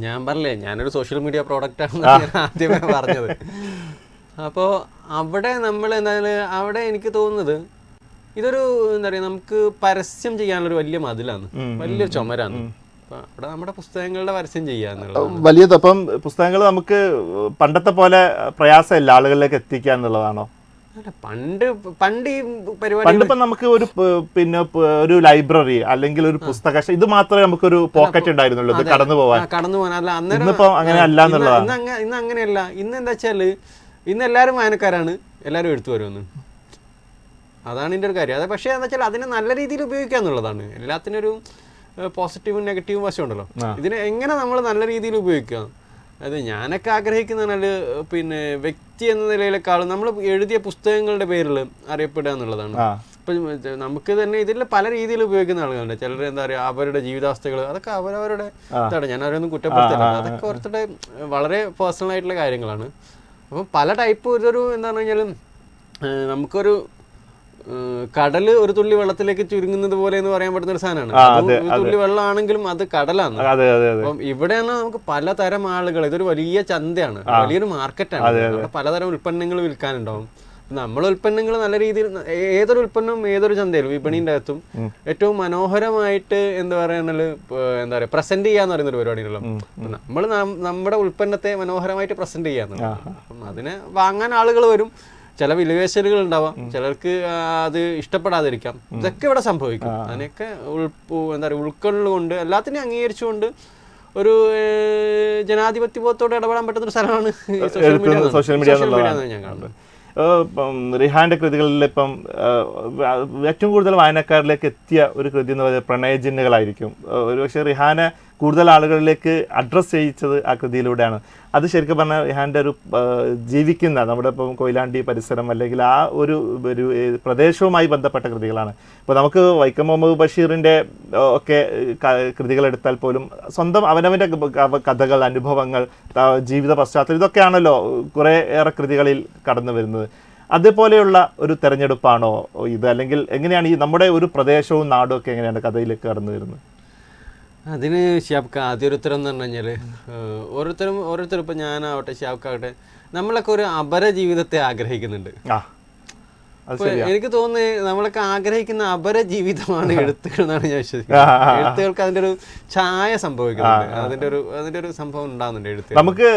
ഞാൻ പറഞ്ഞില്ലേ, ഞാനൊരു സോഷ്യൽ മീഡിയ പ്രോഡക്റ്റ് ആണെന്ന് ഞാൻ ആദ്യമേ പറഞ്ഞത്. അപ്പോൾ അവിടെ നമ്മൾ എന്തായാലും അവിടെ എനിക്ക് തോന്നുന്നത് ഇതൊരു എന്താ പറയുക നമുക്ക് പരസ്യം ചെയ്യാനുള്ളൊരു വലിയ മതിലാണ്, വലിയൊരു ചുമരാണ്. അവിടെ നമ്മുടെ പുസ്തകങ്ങളുടെ പരസ്യം ചെയ്യാന്നുള്ളത്
വലിയത്. അപ്പം പുസ്തകങ്ങൾ നമുക്ക് പണ്ടത്തെ പോലെ പ്രയാസമില്ല ആളുകളിലേക്ക് എത്തിക്കുക എന്നുള്ളതാണോ?
പണ്ട് ഈ പരിപാടി
പണ്ടിപ്പം നമുക്ക് ഒരു പിന്നെ ഒരു ലൈബ്രറി അല്ലെങ്കിൽ ഒരു പുസ്തക ഇത് മാത്രമേ നമുക്കൊരു പോക്കറ്റ് ഉണ്ടായിരുന്നുള്ളൂ, ഇത് കടന്നു പോകാൻ.
അല്ല അന്നേരം
ഇന്നിപ്പോ അങ്ങനെ അല്ല എന്നുള്ളതാണ്.
ഇന്ന് അങ്ങനെയല്ല. ഇന്ന് എന്താ വെച്ചാല് ഇന്ന് എല്ലാവരും വായനക്കാരാണ്, എല്ലാവരും എടുത്തു വരുമെന്ന്. അതാണ് ഇതിൻ്റെ ഒരു കാര്യം. അത് പക്ഷേ എന്താ വെച്ചാൽ അതിനെ നല്ല രീതിയിൽ ഉപയോഗിക്കുക എന്നുള്ളതാണ്. എല്ലാത്തിനും ഒരു പോസിറ്റീവും നെഗറ്റീവും വശം ഉണ്ടല്ലോ. ഇതിനെ എങ്ങനെ നമ്മൾ നല്ല രീതിയിൽ ഉപയോഗിക്കുക, അത് ഞാനൊക്കെ ആഗ്രഹിക്കുന്നതിനാൽ പിന്നെ വ്യക്തി എന്ന നിലയിലേക്കാളും നമ്മൾ എഴുതിയ പുസ്തകങ്ങളുടെ പേരിൽ അറിയപ്പെടുക എന്നുള്ളതാണ്. ഇപ്പം നമുക്ക് തന്നെ ഇതിൽ പല രീതിയിൽ ഉപയോഗിക്കുന്ന ആളുകളുണ്ട്. ചിലർ എന്താ പറയുക അവരുടെ ജീവിതാവസ്ഥകൾ അതൊക്കെ അവരവരുടെ ഇതാണ്. ഞാൻ അവരൊന്നും കുറ്റപ്പെടുത്തില്ല, അതൊക്കെ ഓർത്തിട്ട് വളരെ പേഴ്സണൽ ആയിട്ടുള്ള കാര്യങ്ങളാണ്. അപ്പം പല ടൈപ്പ് ഇതൊരു എന്താ പറഞ്ഞു കഴിഞ്ഞാൽ നമുക്കൊരു കടല് ഒരു തുള്ളി വെള്ളത്തിലേക്ക് ചുരുങ്ങുന്നത് പോലെ എന്ന് പറയാൻ പറ്റുന്ന ഒരു സാധനമാണ്. ഒരു തുള്ളി വെള്ളമാണെങ്കിലും അത് കടലാണ്. അപ്പം ഇവിടെയാണ് നമുക്ക് പലതരം ആളുകൾ, ഇതൊരു വലിയ ചന്തയാണ്, വലിയൊരു മാർക്കറ്റാണ്. അവിടെ പലതരം ഉൽപ്പന്നങ്ങൾ വിൽക്കാനുണ്ടാവും. നമ്മൾ ഉൽപ്പന്നങ്ങൾ നല്ല രീതിയിൽ ഏതൊരു ഉൽപ്പന്നം ഏതൊരു ചന്തയിലും വിപണിന്റെ അകത്തും ഏറ്റവും മനോഹരമായിട്ട് എന്താ പറയുക പ്രസന്റ് ചെയ്യാന്ന് പറയുന്ന ഒരു പരിപാടിയുണ്ടല്ലോ. നമ്മൾ നമ്മുടെ ഉൽപ്പന്നത്തെ മനോഹരമായിട്ട് പ്രസന്റ് ചെയ്യാന്നുള്ളത്. അപ്പം അതിനെ വാങ്ങാൻ ആളുകൾ വരും. ചില വിലപേശലുകൾ ഉണ്ടാവാം, ചിലർക്ക് അത് ഒരു ജനാധിപത്യ ബോധത്തോടെ ഇടപെടാൻ പറ്റുന്ന ഒരു സ്ഥലമാണ്
സോഷ്യൽ മീഡിയ
ഞാൻ കാണുന്നത്.
റിഹാന്റെ കൃതികളിൽ ഇപ്പം ഏറ്റവും കൂടുതൽ വായനക്കാരിലേക്ക് എത്തിയ ഒരു കൃതി എന്ന് പറയുന്നത് പ്രണയജിന്നുകളായിരിക്കും. ഒരുപക്ഷെ റിഹാനെ കൂടുതൽ ആളുകളിലേക്ക് അഡ്രസ്സ് ചെയ്യിച്ചത് ആ കൃതിയിലൂടെയാണ്. അത് ശരിക്കും പറഞ്ഞാൽ റിഹാന്റെ ഒരു ജീവിക്കുന്ന നമ്മുടെ ഇപ്പം കൊയിലാണ്ടി പരിസരം അല്ലെങ്കിൽ ആ ഒരു പ്രദേശവുമായി ബന്ധപ്പെട്ട കൃതികളാണ്. ഇപ്പോൾ നമുക്ക് വൈക്കം മുഹമ്മദ് ബഷീറിൻ്റെ ഒക്കെ കൃതികൾ എടുത്താൽ പോലും സ്വന്തം അവനവൻ്റെ കഥകൾ, അനുഭവങ്ങൾ, ജീവിത പശ്ചാത്തലം ഇതൊക്കെയാണല്ലോ കുറേ ഏറെ കൃതികളിൽ കടന്നു വരുന്നത്. അതേപോലെയുള്ള ഒരു തെരഞ്ഞെടുപ്പാണോ ഇത്, അല്ലെങ്കിൽ എങ്ങനെയാണ് ഈ നമ്മുടെ ഒരു പ്രദേശവും നാടും ഒക്കെ എങ്ങനെയാണ് കഥയിലേക്ക് കടന്നു വരുന്നത്?
അതിന് ഷിയാബ്ക്ക ആദ്യ ഒരു ഉത്തരം എന്ന് പറഞ്ഞു കഴിഞ്ഞാൽ ഓരോരുത്തരും ഇപ്പം ഞാനാവട്ടെ ഷിയാബ്ക്കാവട്ടെ നമ്മളൊക്കെ ഒരു അപര ജീവിതത്തെ ആഗ്രഹിക്കുന്നുണ്ട്. എനിക്ക് തോന്നുന്നത് നമ്മളൊക്കെ ആഗ്രഹിക്കുന്ന അപര ജീവിതമാണ് എഴുത്തുകൾ എന്നാണ് ഞാൻ വിശ്വസിക്കുന്നത്. എഴുത്തുകൾക്ക് അതിന്റെ ഒരു ഛായ സംഭവിക്കുന്നുണ്ട്, അതിന്റെ ഒരു സംഭവം ഉണ്ടാകുന്നുണ്ട് എഴുത്ത്.
നമുക്ക്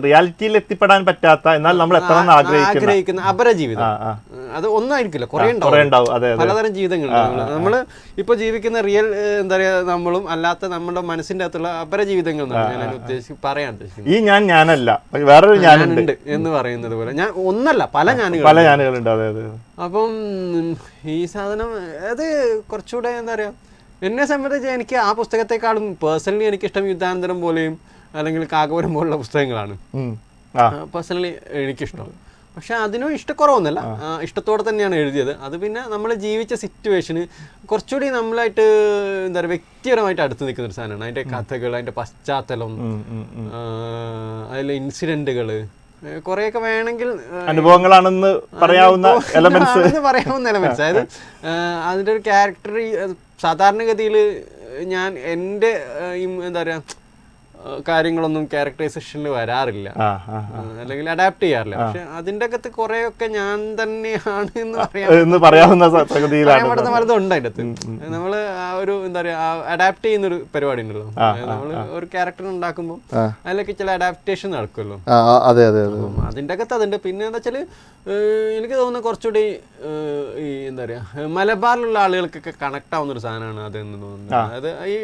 റിയാലിറ്റിയിൽ എത്തിപ്പെടാൻ പറ്റാത്ത എന്നാൽ നമ്മൾ
ആഗ്രഹിക്കുന്ന അപര ജീവിതം അത് ഒന്നായിരിക്കില്ല, കുറെ ഉണ്ടാവും, പലതരം ജീവിതങ്ങളുണ്ട്. നമ്മള് ഇപ്പൊ ജീവിക്കുന്ന റിയൽ എന്താ പറയാ നമ്മളും അല്ലാത്ത നമ്മുടെ മനസ്സിന്റെ അകത്തുള്ള അപര ജീവിതങ്ങൾ എന്നാണ് ഞാൻ പറയാൻ ഉദ്ദേശിക്കുന്നത്.
ഈ ഞാനല്ല വേറൊരു ഞാനുണ്ട്
എന്ന് പറയുന്നത് പോലെ ഞാൻ ഒന്നല്ല പല
ഞാനുകളുണ്ട്. അതെ അതെ.
അപ്പം ഈ സാധനം അത് കുറച്ചുകൂടെ എന്താ പറയുക, എന്നെ സംബന്ധിച്ച് എനിക്ക് ആ പുസ്തകത്തെക്കാളും പേഴ്സണലി എനിക്കിഷ്ടം യുദ്ധാനന്തരം പോലെയും അല്ലെങ്കിൽ കാകപുരം പോലുള്ള പുസ്തകങ്ങളാണ് പേഴ്സണലി എനിക്കിഷ്ടം. പക്ഷെ അതിനും ഇഷ്ടക്കുറവൊന്നുമല്ല, ഇഷ്ടത്തോടെ തന്നെയാണ് എഴുതിയത്. അത് പിന്നെ നമ്മൾ ജീവിച്ച സിറ്റുവേഷന് കുറച്ചുകൂടി നമ്മളായിട്ട് എന്താ പറയുക വ്യക്തിപരമായിട്ട് അടുത്ത് നിൽക്കുന്ന ഒരു സാധനമാണ്. അതിൻ്റെ കഥകൾ, അതിൻ്റെ പശ്ചാത്തലം, അതിലെ ഇൻസിഡൻറ്റുകൾ കുറെയൊക്കെ വേണമെങ്കിൽ
അനുഭവങ്ങളാണെന്ന് പറയാവുന്ന എലമെന്റ്സ്.
അതായത് അതിൻ്റെ ഒരു ക്യാരക്ടർ സാധാരണഗതിയിൽ ഞാൻ എൻ്റെ എന്താ പറയുക കാര്യങ്ങളൊന്നും ക്യാരക്ടറൈസേഷനിൽ വരാറില്ല, അല്ലെങ്കിൽ അഡാപ്റ്റ് ചെയ്യാറില്ല. പക്ഷെ അതിൻ്റെ അകത്ത് കുറെയൊക്കെ ഞാൻ തന്നെയാണ് എന്ന് പറയാവുന്ന പലതുണ്ട് അതിൻ്റെ അകത്ത്. നമ്മൾ ആ ഒരു എന്താ പറയുക അഡാപ്റ്റ് ചെയ്യുന്നൊരു പരിപാടി ഉണ്ടല്ലോ, നമ്മൾ ഒരു ക്യാരക്ടർ ഉണ്ടാക്കുമ്പോൾ അതിലൊക്കെ ചില അഡാപ്റ്റേഷൻ നടക്കുമല്ലോ. അതിൻ്റെ അകത്ത് അതുണ്ട്. പിന്നെ എന്താ വെച്ചാൽ എനിക്ക് തോന്നുന്നത് കുറച്ചുകൂടി ഈ എന്താ പറയുക മലബാറിലുള്ള ആളുകൾക്കൊക്കെ കണക്ട് ആവുന്ന ഒരു സാധനമാണ് അതെന്ന് തോന്നുന്നത്. അതായത് ഈ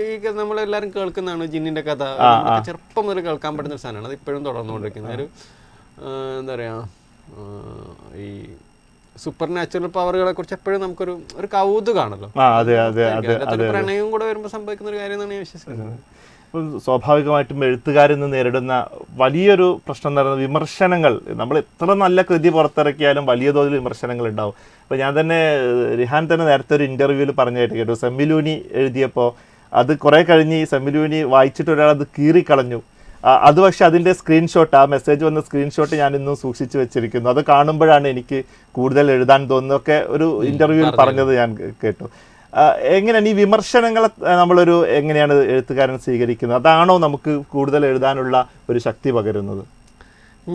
നമ്മളെല്ലാവരും കേൾക്കുന്നതാണ് ജിന്നിൻ്റെ കഥ, ചെറുപ്പം മുതൽ കേൾക്കാൻ പറ്റുന്ന ഒരു സാധനമാണ്. അത് ഇപ്പോഴും തുടർന്നുകൊണ്ടിരിക്കുന്ന ഒരു എന്താ പറയുക ഈ സൂപ്പർ നാച്ചുറൽ പവറുകളെ കുറിച്ച് എപ്പോഴും നമുക്കൊരു കൗതുകമാണല്ലോ. പ്രണയവും കൂടെ വരുമ്പോൾ സംഭവിക്കുന്ന ഒരു കാര്യം എന്നാണ് ഞാൻ വിശ്വസിക്കുന്നത്.
സ്വാഭാവികമായിട്ടും എഴുത്തുകാരിൽ നിന്ന് നേരിടുന്ന വലിയൊരു പ്രശ്നം എന്ന് പറയുന്നത് വിമർശനങ്ങൾ. നമ്മൾ എത്ര നല്ല കൃതി പുറത്തിറക്കിയാലും വലിയ തോതിൽ വിമർശനങ്ങൾ ഉണ്ടാവും. അപ്പോൾ ഞാൻ തന്നെ റിഹാൻ തന്നെ നേരത്തെ ഒരു ഇൻ്റർവ്യൂവിൽ പറഞ്ഞായിട്ട് കേട്ടു, സെമ്മിലൂനി എഴുതിയപ്പോൾ അത് കുറേ കഴിഞ്ഞ് സെമ്മിലൂനി വായിച്ചിട്ട് ഒരാളത് കീറിക്കളഞ്ഞു. അത് പക്ഷെ അതിൻ്റെ സ്ക്രീൻഷോട്ട്, ആ മെസ്സേജ് വന്ന സ്ക്രീൻഷോട്ട് ഞാൻ ഇന്നും സൂക്ഷിച്ചു വെച്ചിരിക്കുന്നു. അത് കാണുമ്പോഴാണ് എനിക്ക് കൂടുതൽ എഴുതാൻ തോന്നുന്നതൊക്കെ ഒരു ഇൻ്റർവ്യൂവിൽ പറഞ്ഞത് ഞാൻ കേട്ടു. എങ്ങനെയാണ് ഈ വിമർശനങ്ങളെ നമ്മളൊരു എങ്ങനെയാണ് എഴുത്തുകാരൻ സ്വീകരിക്കുന്നത്? അതാണോ നമുക്ക് കൂടുതൽ എഴുതാനുള്ള ഒരു ശക്തി പകരുന്നത്?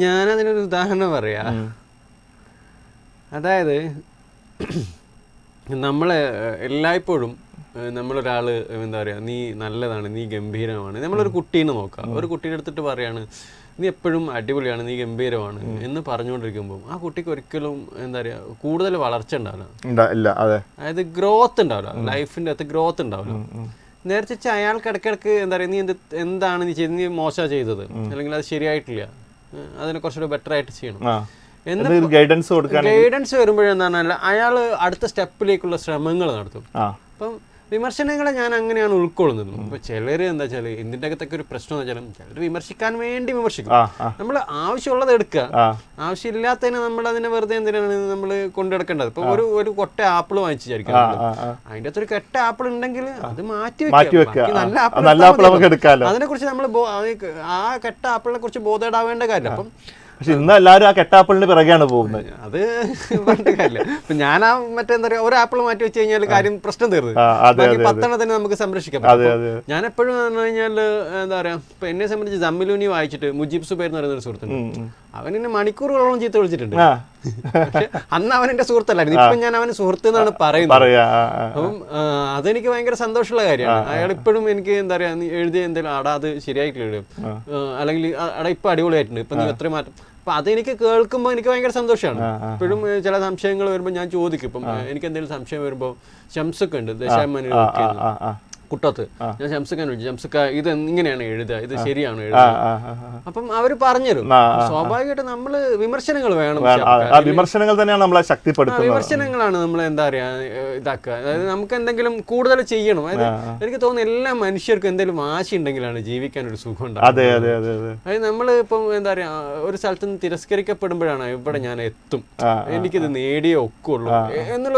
ഞാനതിനൊരു ഉദാഹരണം പറയാ. അതായത് നമ്മളെ എല്ലായ്പ്പോഴും നമ്മളൊരാൾ എന്താ പറയുക, നീ നല്ലതാണ്, നീ ഗംഭീരമാണ്, നമ്മളൊരു കുട്ടീനെ നോക്കാം, ഒരു കുട്ടീനെ എടുത്തിട്ട് പറയാണ് നീ എപ്പോഴും അടിപൊളിയാണ്, നീ ഗംഭീരമാണ് എന്ന് പറഞ്ഞുകൊണ്ടിരിക്കുമ്പോൾ ആ കുട്ടിക്ക് ഒരിക്കലും എന്താ പറയുക കൂടുതൽ വളർച്ച ഉണ്ടാവില്ല, അതായത് ഗ്രോത്ത് ഉണ്ടാവില്ല, ലൈഫിൻ്റെ അകത്ത് ഗ്രോത്ത് ഉണ്ടാവില്ല. നേരത്തെ അയാൾക്ക് ഇടയ്ക്കിടയ്ക്ക് എന്താ പറയുക, നീ എന്താണ് നീ ചെയ്ത്, നീ മോശം ചെയ്തത്, അല്ലെങ്കിൽ അത് ശരിയായിട്ടില്ല, അതിനെ കുറച്ചുകൂടെ ബെറ്റർ ആയിട്ട് ചെയ്യണം എന്ന് ഗൈഡൻസ് വരുമ്പോഴെന്താണ് അയാൾ അടുത്ത സ്റ്റെപ്പിലേക്കുള്ള ശ്രമങ്ങൾ നടത്തും. അപ്പം വിമർശനങ്ങളെ ഞാൻ അങ്ങനെയാണ് ഉൾക്കൊള്ളുന്നത്. ഇപ്പൊ ചിലര് എന്താ വെച്ചാൽ ഇതിൻ്റെ അകത്തൊക്കെ ഒരു പ്രശ്നം എന്ന് വെച്ചാൽ ചിലർ വിമർശിക്കാൻ വേണ്ടി വിമർശിക്കും. നമ്മൾ ആവശ്യമുള്ളത് എടുക്കുക, ആവശ്യമില്ലാത്തതിനെ നമ്മൾ അതിനെ വെറുതെ എന്തിനാണ് നമ്മൾ കൊണ്ടുനടക്കേണ്ടത്. ഇപ്പൊ ഒരു കൊട്ട ആപ്പിൾ വാങ്ങിച്ചു വിചാരിക്കും, അതിൻ്റെ അകത്തൊരു കെട്ട ആപ്പിൾ ഉണ്ടെങ്കിൽ അത് മാറ്റി വെക്കുക, നല്ല ആപ്പിൾ. അതിനെ കുറിച്ച് നമ്മൾ ആ കെട്ട ആപ്പിളിനെ കുറിച്ച് ബോധേടാവേണ്ട കാര്യമില്ല. അപ്പം
പക്ഷെ ഇന്ന് എല്ലാവരും ആ കെട്ടാപ്പിളിന് പിറകെയാണ് പോകുന്നത്.
അത് പറഞ്ഞിട്ട് കാര്യമില്ല. ഇപ്പൊ ഞാൻ ആ മറ്റെന്താ പറയുക ഒരു ആപ്പിൾ മാറ്റി വെച്ച് കഴിഞ്ഞാൽ കാര്യം പ്രശ്നം തീർന്നു, 10 നമുക്ക് സംരക്ഷിക്കാം. ഞാൻ എപ്പോഴും പറഞ്ഞു കഴിഞ്ഞാൽ എന്താ പറയാ, ഇപ്പൊ എന്നെ സംബന്ധിച്ച് ജമ്മിലൂനി വായിച്ചിട്ട് മുജീബ് സുബൈർ എന്ന് പറയുന്ന ഒരു സുഹൃത്തുണ്ട്, അവൻ എന്നെ മണിക്കൂറുകളോളം ചീത്ത വിളിച്ചിട്ടുണ്ട്. പക്ഷെ അന്ന് അവൻ എന്റെ സുഹൃത്തല്ലായിരുന്നു, ഇപ്പൊ ഞാൻ അവന് സുഹൃത്ത് എന്നാണ് പറയുന്നത്. അപ്പം അതെനിക്ക് ഭയങ്കര സന്തോഷമുള്ള കാര്യമാണ്. അയാൾ ഇപ്പോഴും എനിക്ക് എന്താ പറയാ, നീ എഴുതിയ എന്തെങ്കിലും അടാ അത് ശരിയായിട്ടില്ല, അല്ലെങ്കിൽ അടാ ഇപ്പൊ അടിപൊളിയായിട്ടുണ്ട്, ഇപ്പൊ നീ എത്രയും മാറ്റം. അപ്പൊ അതെനിക്ക് കേൾക്കുമ്പോൾ എനിക്ക് ഭയങ്കര സന്തോഷമാണ്. ഇപ്പോഴും ചില സംശയങ്ങൾ വരുമ്പോൾ ഞാൻ ചോദിക്കും. ഇപ്പം എനിക്ക് എന്തെങ്കിലും സംശയം വരുമ്പോൾ ഷംസൊക്കെ ഉണ്ട്, ദേശാഭിമാനി കുട്ടത്ത് ഞാൻ ഷംസുഖാൻ വിളിച്ചു, ഷംസുഖ ഇത് ഇങ്ങനെയാണ് എഴുതുക, ഇത് ശരിയാണ് എഴുതുക. അപ്പം അവര് പറഞ്ഞുതരും. സ്വാഭാവികമായിട്ട് നമ്മള് വിമർശനങ്ങൾ വേണം,
വിമർശനങ്ങൾ തന്നെയാണ് നമ്മളെ ശക്തിപ്പെടുത്തുന്നത്.
വിമർശനങ്ങളാണ് നമ്മൾ എന്താ പറയാ ഇതാക്കുക. അതായത് നമുക്ക് എന്തെങ്കിലും കൂടുതൽ ചെയ്യണം. അതായത് എനിക്ക് തോന്നുന്നു എല്ലാ മനുഷ്യർക്കും എന്തെങ്കിലും വാശി ഉണ്ടെങ്കിലാണ് ജീവിക്കാൻ ഒരു സുഖം ഉണ്ടാവും. അതായത് നമ്മൾ ഇപ്പം എന്താ പറയാ ഒരു സ്ഥലത്ത് നിന്ന് തിരസ്കരിക്കപ്പെടുമ്പോഴാണ് ഇവിടെ ഞാൻ എത്തും, എനിക്കിത് നേടിയേ ഒക്കുള്ളൂ എന്നുള്ള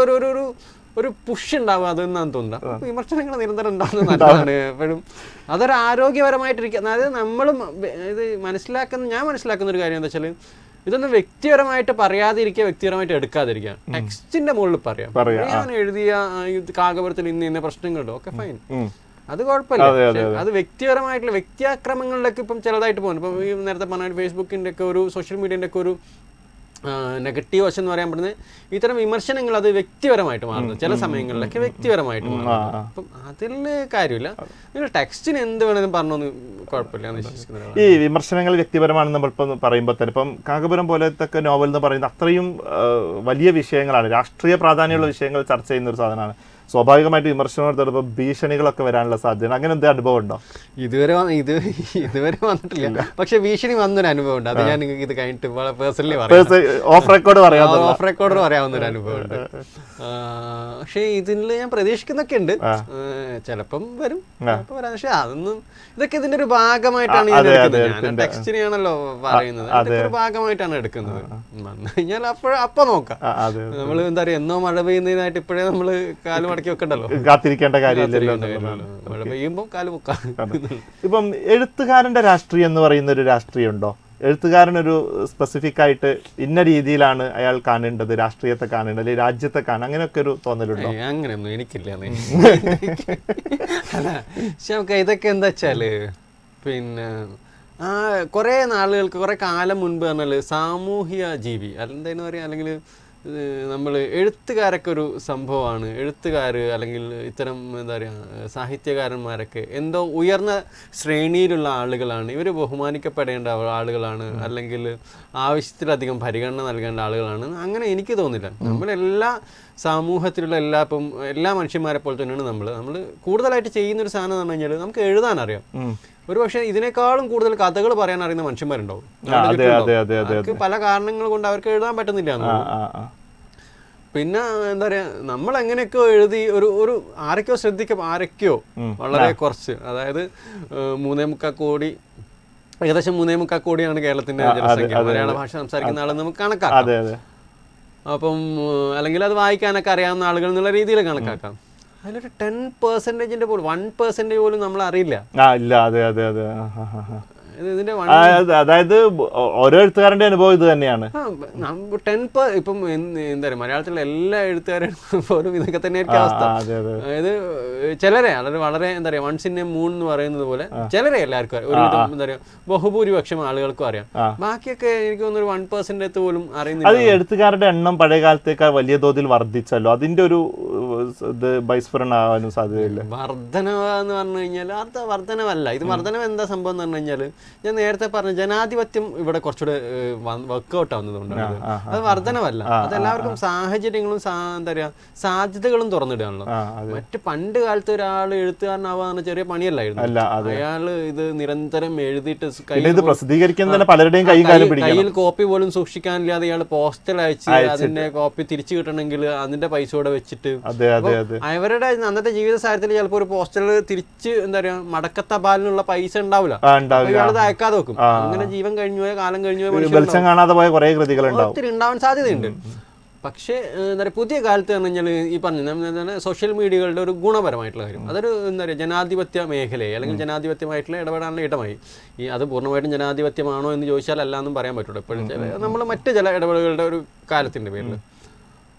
ഒരു പുഷ് ഉണ്ടാവുക. അതെന്നാന്ന് തോന്നുന്നു. വിമർശനങ്ങൾ നിരന്തരം ഉണ്ടാകുന്നത് നല്ലതാണ് എപ്പോഴും. അതൊരു ആരോഗ്യപരമായിട്ടിരിക്കുക. അതായത് നമ്മളും ഇത് ഞാൻ മനസ്സിലാക്കുന്ന ഒരു കാര്യം എന്താ വെച്ചാൽ ഇതൊന്നും വ്യക്തിപരമായിട്ട് പറയാതിരിക്കുക, വ്യക്തിപരമായിട്ട് എടുക്കാതിരിക്കുക. ടെക്സ്റ്റിന്റെ മുകളിൽ പറയാം, ഞാൻ എഴുതിയ കാകപുരത്തിൽ ഇന്ന പ്രശ്നങ്ങളുണ്ട്, ഓക്കെ ഫൈൻ, അത് കുഴപ്പമില്ല. അത് വ്യക്തിപരമായിട്ടുള്ള വ്യക്തിയാക്രമങ്ങളിലൊക്കെ ഇപ്പം ചിലതായിട്ട് പോകുന്നു. ഇപ്പം ഈ നേരത്തെ പറഞ്ഞ ഫേസ്ബുക്കിന്റെ ഒക്കെ ഒരു സോഷ്യൽ മീഡിയന്റെ ഒക്കെ ഒരു നെഗറ്റീവ് വശം എന്ന് പറയാൻ പറ്റുന്നത് ഇത്തരം വിമർശനങ്ങൾ അത് വ്യക്തിപരമായിട്ട് മാറുന്നത് ചില സമയങ്ങളിലൊക്കെ വ്യക്തിപരമായിട്ട് മാറുന്നത്. അപ്പം അതിൽ കാര്യമില്ല. നിങ്ങൾ ടെക്സ്റ്റിന് എന്ത് വേണമെങ്കിലും പറഞ്ഞൊന്നും കുഴപ്പമില്ല എന്ന് വിശ്വസിക്കുന്നത്.
ഈ വിമർശനങ്ങൾ വ്യക്തിപരമാണെന്ന് നമ്മളിപ്പോൾ പറയുമ്പോൾ തന്നെ ഇപ്പം കാകപുരം പോലത്തെ നോവൽ എന്ന് പറയുന്നത് അത്രയും വലിയ വിഷയങ്ങളാണ്, രാഷ്ട്രീയ പ്രാധാന്യമുള്ള വിഷയങ്ങൾ ചർച്ച ചെയ്യുന്ന ഒരു സാധനമാണ്. സ്വാഭാവികമായിട്ട് വിമർശനത്തോടൊപ്പം ഭീഷണികളൊക്കെ വരാനുള്ള സാധ്യത, അങ്ങനെ എന്തെങ്കിലും അനുഭവം ഉണ്ടോ?
ഇതുവരെ വന്നിട്ടില്ല, പക്ഷെ ഭീഷണി വന്നൊരു അനുഭവം ഉണ്ട്. അത് ഞാൻ നിങ്ങൾക്ക് ഇത് കഴിഞ്ഞിട്ട് പേഴ്സണലി
ഓഫ് റെക്കോർഡ്
പറയാവുന്ന ഒരു അനുഭവം ഉണ്ട്. പക്ഷെ ഇതിൽ ഞാൻ പ്രതീക്ഷിക്കുന്നൊക്കെ ഉണ്ട്, ചിലപ്പം വരും, പക്ഷെ അതൊന്നും ഇതൊക്കെ ഇതിന്റെ ഒരു ഭാഗമായിട്ടാണ് ഞാൻ എടുക്കുന്നത്. ഞാൻ ടെക്സ്റ്റിനെയാണല്ലോ പറയുന്നത്, അതൊക്കെ ഒരു ഭാഗമായിട്ടാണ് എടുക്കുന്നത്. വന്നു കഴിഞ്ഞാൽ അപ്പൊ നോക്കാം. നമ്മൾ എന്താ പറയാ എന്നോ മഴ പെയ്യുന്നതിനായിട്ട് ഇപ്പോഴേ നമ്മള് കാല് മടക്കി വെക്കണ്ടല്ലോ,
കാത്തിരിക്കേണ്ട കാര്യമില്ലല്ലോ.
മഴ പെയ്യുമ്പോ കാല് വെക്കാം.
ഇപ്പം എഴുത്തുകാരന്റെ രാഷ്ട്രീയം എന്ന് പറയുന്ന ഒരു രാഷ്ട്രീയം ഉണ്ടോ? എഴുത്തുകാരനൊരു സ്പെസിഫിക് ആയിട്ട് ഇന്ന രീതിയിലാണ് അയാൾ കാണേണ്ടത്, രാഷ്ട്രീയത്തെ കാണേണ്ടത്, അല്ലെങ്കിൽ രാജ്യത്തെ കാണുക, അങ്ങനെയൊക്കെ ഒരു തോന്നലുണ്ടോ?
അങ്ങനെയൊന്നും എനിക്കില്ല. അല്ല പക്ഷെ നമുക്ക് ഇതൊക്കെ എന്താ വെച്ചാല് പിന്നെ കുറെ നാളുകൾക്ക് കുറെ കാലം മുൻപ് പറഞ്ഞാല് സാമൂഹ്യ ജീവി അല്ലെന്താ പറയാ, അല്ലെങ്കിൽ നമ്മൾ എഴുത്തുകാരൊക്കെ ഒരു സംഭവമാണ്. എഴുത്തുകാർ അല്ലെങ്കിൽ ഇത്തരം എന്താ പറയുക സാഹിത്യകാരന്മാരൊക്കെ എന്തോ ഉയർന്ന ശ്രേണിയിലുള്ള ആളുകളാണ്, ഇവർ ബഹുമാനിക്കപ്പെടേണ്ട ആളുകളാണ്, അല്ലെങ്കിൽ ആവശ്യത്തിലധികം പരിഗണന നൽകേണ്ട ആളുകളാണ്. അങ്ങനെ എനിക്ക് തോന്നില്ല. നമ്മളെല്ലാ സമൂഹത്തിലുള്ള എല്ലാ മനുഷ്യന്മാരെ പോലെ തന്നെയാണ് നമ്മൾ കൂടുതലായിട്ട് ചെയ്യുന്നൊരു സാധനം എന്ന് പറഞ്ഞു കഴിഞ്ഞാൽ നമുക്ക് എഴുതാൻ അറിയാം. ഒരു പക്ഷേ ഇതിനേക്കാളും കൂടുതൽ കഥകൾ പറയാൻ അറിയുന്ന മനുഷ്യന്മാരുണ്ടാവും. പല കാരണങ്ങൾ കൊണ്ട് അവർക്ക് എഴുതാൻ പറ്റുന്നില്ല. പിന്നെ എന്താ പറയാ നമ്മൾ എങ്ങനെയൊക്കെയോ എഴുതി ഒരു ആരൊക്കെയോ ശ്രദ്ധിക്കും, ആരൊക്കെയോ വളരെ കുറച്ച്, അതായത് 3.25 കോടി, ഏകദേശം 3.25 കോടിയാണ് കേരളത്തിന്റെ ജനസംഖ്യ. മലയാള ഭാഷ സംസാരിക്കുന്ന ആളെന്ന് നമുക്ക് കണക്കാക്കാം. അപ്പം അല്ലെങ്കിൽ അത് വായിക്കാനൊക്കെ അറിയാവുന്ന ആളുകൾ എന്നുള്ള രീതിയിൽ കണക്കാക്കാം. അതിലൊരു 10% പോലും 1% പോലും നമ്മൾ അറിയില്ല.
അതായത് ഓരോ എഴുത്തുകാരന്റെ അനുഭവം ഇത് തന്നെയാണ്.
10 ഇപ്പം എന്താ പറയുക മലയാളത്തിലുള്ള എല്ലാ എഴുത്തുകാരും പോലും ഇതൊക്കെ തന്നെയായിരിക്കും അവസ്ഥ. അതായത് ചിലരെ വളരെ എന്താ പറയുക once in a moon എന്ന് പറയുന്നത് പോലെ ചിലരെ എല്ലാവർക്കും ഒരുവിധം എന്താ പറയുക ബഹുഭൂരിപക്ഷം ആളുകൾക്കും അറിയാം. ബാക്കിയൊക്കെ എനിക്ക് തോന്നുന്നു 1% പോലും അറിയുന്നില്ല.
അത് എഴുത്തുകാരുടെ എണ്ണം പഴയ കാലത്തേക്കാൾ വലിയ തോതിൽ വർദ്ധിച്ചല്ലോ, അതിന്റെ ഒരു ഇത് ബൈസ്ഫുരണാവാനും സാധ്യതയില്ല.
വർധനവ് എന്ന് പറഞ്ഞു കഴിഞ്ഞാൽ അത് വർധനവല്ല. ഇത് വർധനവ് എന്താ സംഭവം എന്ന് പറഞ്ഞു കഴിഞ്ഞാൽ ഞാൻ നേരത്തെ പറഞ്ഞ ജനാധിപത്യം ഇവിടെ കുറച്ചുകൂടെ വർക്ക്ഔട്ട് ആവുന്നതുകൊണ്ടാണ്. അത് വർധനവല്ല, അതെല്ലാവർക്കും സാഹചര്യങ്ങളും എന്താ പറയാ സാധ്യതകളും തുറന്നിടുകയാണല്ലോ. മറ്റ് പണ്ട് കാലത്ത് ഒരാൾ എഴുത്തുകാരനാവാന്ന് ചെറിയ പണിയല്ലായിരുന്നു. അയാള് ഇത് നിരന്തരം എഴുതിയിട്ട് കയ്യിൽ കോപ്പി പോലും സൂക്ഷിക്കാനില്ലാതെ ഇയാൾ പോസ്റ്റൽ അയച്ച് അതിന്റെ കോപ്പി തിരിച്ചു കിട്ടണമെങ്കിൽ അതിന്റെ പൈസ കൂടെ വെച്ചിട്ട് അവരുടെ അന്നത്തെ ജീവിത സാഹചര്യത്തിൽ ചിലപ്പോൾ ഒരു പോസ്റ്റൽ തിരിച്ച് എന്താ പറയാ മടക്കത്തപാലിനുള്ള പൈസ ഉണ്ടാവില്ല, ഇയാളത് അയക്കാതെ വെക്കും. അങ്ങനെ ജീവൻ കഴിഞ്ഞു പോയ കാലം കഴിഞ്ഞു പോയ ഒത്തിരി ഉണ്ടാവാൻ സാധ്യതയുണ്ട്. പക്ഷേ എന്താ പറയുക പുതിയ കാലത്ത് പറഞ്ഞു കഴിഞ്ഞാൽ ഈ പറഞ്ഞ സോഷ്യൽ മീഡിയകളുടെ ഒരു ഗുണപരമായിട്ടുള്ള കാര്യം, അതൊരു എന്താ പറയുക ജനാധിപത്യ മേഖലയെ അല്ലെങ്കിൽ ജനാധിപത്യമായിട്ടുള്ള ഇടപെടാനുള്ള ഇടമായി. അത് പൂർണ്ണമായിട്ടും ജനാധിപത്യമാണോ എന്ന് ചോദിച്ചാൽ അല്ല എന്നും പറയാൻ പറ്റുള്ളൂ. എപ്പോഴും നമ്മൾ മറ്റ് ചില ഇടപെടലുകളുടെ ഒരു കാലത്തിൻ്റെ പേരിൽ.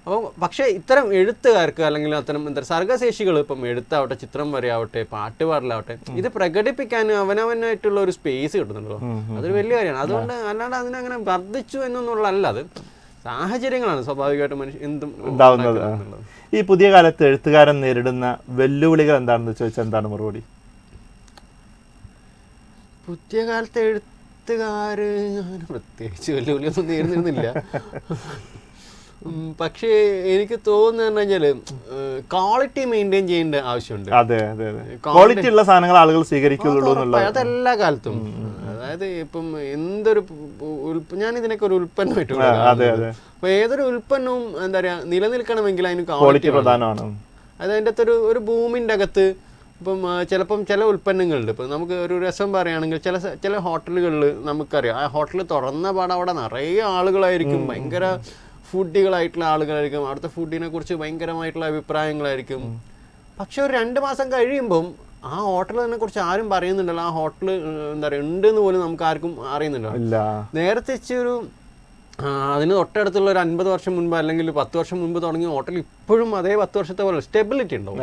അപ്പം പക്ഷേ ഇത്തരം എഴുത്തുകാർക്ക് അല്ലെങ്കിൽ അത്തരം എന്താ സർഗശേഷികൾ ഇപ്പം എഴുത്താവട്ടെ, ചിത്രം വരെയാവട്ടെ, പാട്ട് പാടലാവട്ടെ, ഇത് പ്രകടിപ്പിക്കാൻ അവനവനായിട്ടുള്ള ഒരു സ്പേസ് കിട്ടുന്നുണ്ടല്ലോ, അതൊരു വലിയ കാര്യമാണ്. അതുകൊണ്ട് അല്ലാണ്ട് അതിനങ്ങനെ വർദ്ധിച്ചു എന്നൊന്നുള്ളതല്ല, അത് സാഹചര്യങ്ങളാണ് സ്വാഭാവികമായിട്ടും മനുഷ്യ എന്തും ഉണ്ടാവുന്നത്.
ഈ പുതിയ കാലത്ത് എഴുത്തുകാരൻ നേരിടുന്ന വെല്ലുവിളികൾ എന്താണെന്ന് ചോദിച്ചാൽ എന്താണ് മറുപടി?
പുതിയ കാലത്തെ എഴുത്തുകാര് പ്രത്യേകിച്ച് വെല്ലുവിളിയൊന്നും നേരിടുന്നില്ല. പക്ഷേ എനിക്ക് തോന്നുന്നു കഴിഞ്ഞാല് ക്വാളിറ്റി മെയിൻറ്റെയിൻ ചെയ്യേണ്ട ആവശ്യമുണ്ട്.
അതെ അതെ അതെ, ക്വാളിറ്റി ഉള്ള സാധനങ്ങൾ ആളുകൾ സ്വീകരിക്കുള്ളൂ എന്നുള്ളത്
അതെല്ലാ കാലത്തും. അതായത് ഇപ്പം എന്തൊരു ഞാൻ ഇതിനൊക്കെ ഒരു ഉൽപ്പന്നമായിട്ട് അപ്പൊ ഏതൊരു ഉൽപ്പന്നവും എന്താ പറയാ നിലനിൽക്കണമെങ്കിൽ അതിന് ക്വാളിറ്റി
പ്രധാനമാണ്.
അത് അതിൻ്റെ അകത്തൊരു ഒരു ഭൂമിൻ്റെ അകത്ത് ഇപ്പം ചില ഉൽപ്പന്നങ്ങളുണ്ട്. ഇപ്പം നമുക്ക് ഒരു രസം പറയുകയാണെങ്കിൽ ചില ഹോട്ടലുകളിൽ നമുക്കറിയാം, ആ ഹോട്ടൽ തുറന്ന പാടെ അവിടെ നിറയെ ആളുകളായിരിക്കും, ഭയങ്കര ഫുഡികളായിട്ടുള്ള ആളുകളായിരിക്കും, അവിടുത്തെ ഫുഡിനെ കുറിച്ച് ഭയങ്കരമായിട്ടുള്ള അഭിപ്രായങ്ങളായിരിക്കും. പക്ഷെ ഒരു 2 മാസം കഴിയുമ്പം ആ ഹോട്ടലിനെ കുറിച്ച് ആരും പറയുന്നുണ്ടല്ലോ, ആ ഹോട്ടൽ എന്താ പറയുക ഉണ്ടെന്ന് പോലും നമുക്ക് ആർക്കും അറിയുന്നുണ്ടോ. നേരത്തെ ഒരു അതിന് തൊട്ടടുത്തുള്ള ഒരു 50 വർഷം മുൻപ് അല്ലെങ്കിൽ 10 വർഷം മുൻപ് തുടങ്ങിയ ഹോട്ടൽ ഇപ്പോഴും അതേ 10 വർഷത്തെ പോലെ സ്റ്റെബിലിറ്റി ഉണ്ടാവും.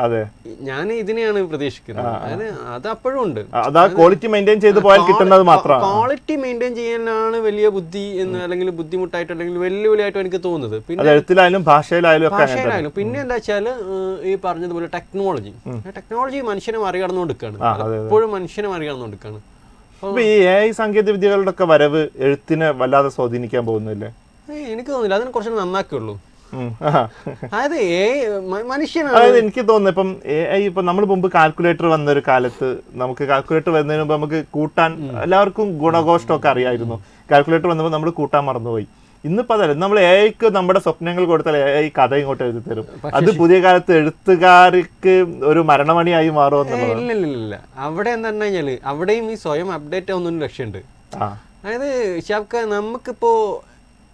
അതെ,
ഞാൻ ഇതിനെയാണ് പ്രതീക്ഷിക്കുന്നത്. അതായത് അത് അപ്പോഴും ഉണ്ട്.
ക്വാളിറ്റി മെയിൻറ്റെയിൻ ചെയ്ത് പോയാൽ കിട്ടുന്നത് മാത്രം.
ക്വാളിറ്റി മെയിൻറ്റെയിൻ ചെയ്യാനാണ് വലിയ ബുദ്ധി എന്ന് അല്ലെങ്കിൽ ബുദ്ധിമുട്ടായിട്ട് അല്ലെങ്കിൽ വെല്ലുവിളിയായിട്ടും എനിക്ക് തോന്നുന്നത്.
പിന്നെ എഴുത്തിലായാലും ഭാഷയിലായാലും
പിന്നെ എന്താ വെച്ചാൽ ഈ പറഞ്ഞതുപോലെ ടെക്നോളജി മനുഷ്യനെ മറികടന്നുകൊണ്ടിരിക്കുകയാണ്. എപ്പോഴും മനുഷ്യനെ മറികടന്നുകൊണ്ടിരിക്കുകയാണ്.
ഈ AI സാങ്കേതിക വിദ്യകളുടെ ഒക്കെ വരവ് എഴുത്തിനെ വല്ലാതെ സ്വാധീനിക്കാൻ പോകുന്നില്ലേ?
എനിക്ക് തോന്നുന്നില്ല, അതിനെ കുറച്ച് നന്നാക്കുള്ളൂ. അതായത്
എനിക്ക് തോന്നുന്നു ഇപ്പം AI ഇപ്പം നമ്മൾ മുമ്പ് കാൽക്കുലേറ്റർ വന്നൊരു കാലത്ത് നമുക്ക് കാൽക്കുലേറ്റർ വരുന്നതിന് മുമ്പ് നമുക്ക് കൂട്ടാൻ എല്ലാവർക്കും ഗുണഘോഷമൊക്കെ അറിയായിരുന്നു. കാൽക്കുലേറ്റർ വന്നപ്പോൾ നമ്മൾ കൂട്ടാൻ മറന്നുപോയി. ഇന്നിപ്പോ അതല്ല, നമ്മൾ AI നമ്മുടെ സ്വപ്നങ്ങൾ കൊടുത്താൽ AI കഥ ഇങ്ങോട്ട് എഴുതി തരും. അത് പുതിയ കാലത്ത് എഴുത്തുകാർക്ക് ഒരു മരണമണിയായി മാറുമെന്നുള്ളത്.
ഇല്ല, അവിടെ എന്താ കഴിഞ്ഞാല് അവിടെയും ഈ സ്വയം അപ്ഡേറ്റ് ആവുന്നൊരു ലക്ഷ്യമുണ്ട്. അതായത് ഷാബ്ക്ക, നമുക്കിപ്പോ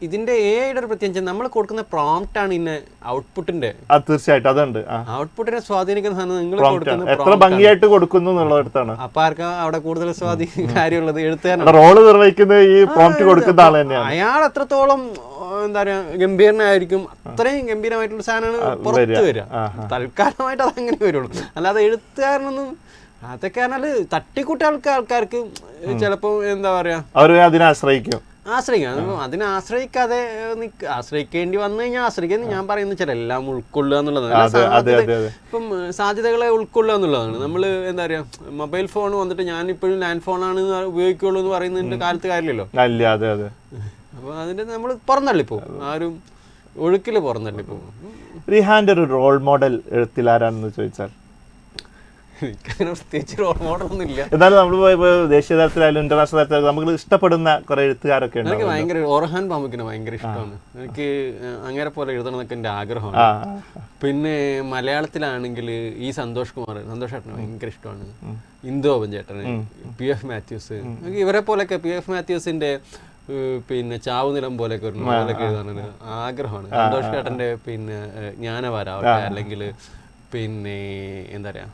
ഇതിന്റെ AI ഒരു പ്രത്യേകിച്ച് നമ്മൾ കൊടുക്കുന്ന പ്രോംപ്റ്റ് ആണ് ഇന്ന ഔട്ട്പുട്ടിന്റെ.
തീർച്ചയായിട്ടും അതുണ്ട്.
ഔട്ട്പുട്ടിനെ സ്വാധീനിക്കുന്ന സാധനം നിങ്ങൾ കൊടുക്കുന്ന
എത്ര ഭംഗിയായിട്ട് കൊടുക്കുന്നു എന്നുള്ളടത്താണ്.
അപ്പൊ ആർക്കാ അവിടെ കൂടുതൽ കാര്യമുള്ളത്? എഴുത്തുകാരൻ
റോള് നിർവഹിക്കുന്ന ഈ പ്രോംപ്റ്റ് കൊടുക്കുന്ന ആൾ തന്നെയാണ്.
അയാൾ എത്രത്തോളം എന്താ പറയാ ഗംഭീരനായിരിക്കും, അത്രയും ഗംഭീരമായിട്ടുള്ള സാധനമാണ് പുറത്ത് വരിക. തൽക്കാലമായിട്ട് അത് അങ്ങനെ വരുള്ളൂ. അല്ലാതെ എഴുത്തുകാരനൊന്നും അതൊക്കെ പറഞ്ഞാല് തട്ടിക്കൂട്ട ആൾക്കാർക്ക് ചിലപ്പോ എന്താ പറയാ
അവര് അതിനെ ആശ്രയിക്കും.
അതിനെ ആശ്രയിക്കേണ്ടി വന്നു കഴിഞ്ഞാൽ ആശ്രയിക്കാൻ ഞാൻ പറയുന്ന ചില എല്ലാം ഉൾക്കൊള്ളുക എന്നുള്ളതാണ്. ഇപ്പം സാധ്യതകളെ ഉൾക്കൊള്ളുക എന്നുള്ളതാണ്. നമ്മൾ എന്താ പറയാ മൊബൈൽ ഫോൺ വന്നിട്ട് ഞാൻ ഇപ്പോഴും ലാൻഡ് ഫോണാണ് ഉപയോഗിക്കുള്ളൂ എന്ന് പറയുന്നതിന്റെ കാലത്ത് കാര്യമില്ലല്ലോ. അപ്പൊ അതിന്റെ നമ്മൾ പുറന്തള്ളിപ്പോവും, ആരും ഒഴുക്കില് പുറന്തള്ളിപ്പോവും.
റിഹാന്റെ ഒരു റോൾ മോഡൽ എഴുത്തിലാരാണെന്ന് ചോദിച്ചാൽ
പ്രത്യേകിച്ച് റോൾ മോഡലൊന്നും ഇല്ല.
എന്നാലും നമ്മൾ ദേശീയ തലത്തിലായാലും ഇന്റർനാഷണൽ തലത്തിലായാലും നമുക്ക് ഇഷ്ടപ്പെടുന്ന കുറെ എഴുത്തുകാരൊക്കെ ഉണ്ട്.
എനിക്ക് ഭയങ്കര ഓർഹാൻ പാമ്പുക്കിനെ ഭയങ്കര ഇഷ്ടമാണ്. എനിക്ക് അങ്ങനെ പോലെ എഴുതണം എന്നൊക്കെ എൻ്റെ ആഗ്രഹമാണ്. പിന്നെ മലയാളത്തിലാണെങ്കിൽ ഈ സന്തോഷ് ചേട്ടന് ഭയങ്കര ഇഷ്ടമാണ്. ഇന്ദോപൻ ചേട്ടന്, PF മാത്യൂസ്, ഇവരെ പോലെയൊക്കെ PF മാത്യൂസിന്റെ പിന്നെ ചാവുനിലം പോലെയൊക്കെ ഒരു നോവലൊക്കെ എഴുതാനൊരു ആഗ്രഹമാണ്. സന്തോഷ് ചേട്ടന്റെ പിന്നെ ജ്ഞാനവാരാവട്ടെ, അല്ലെങ്കിൽ പിന്നെ എന്താ പറയാ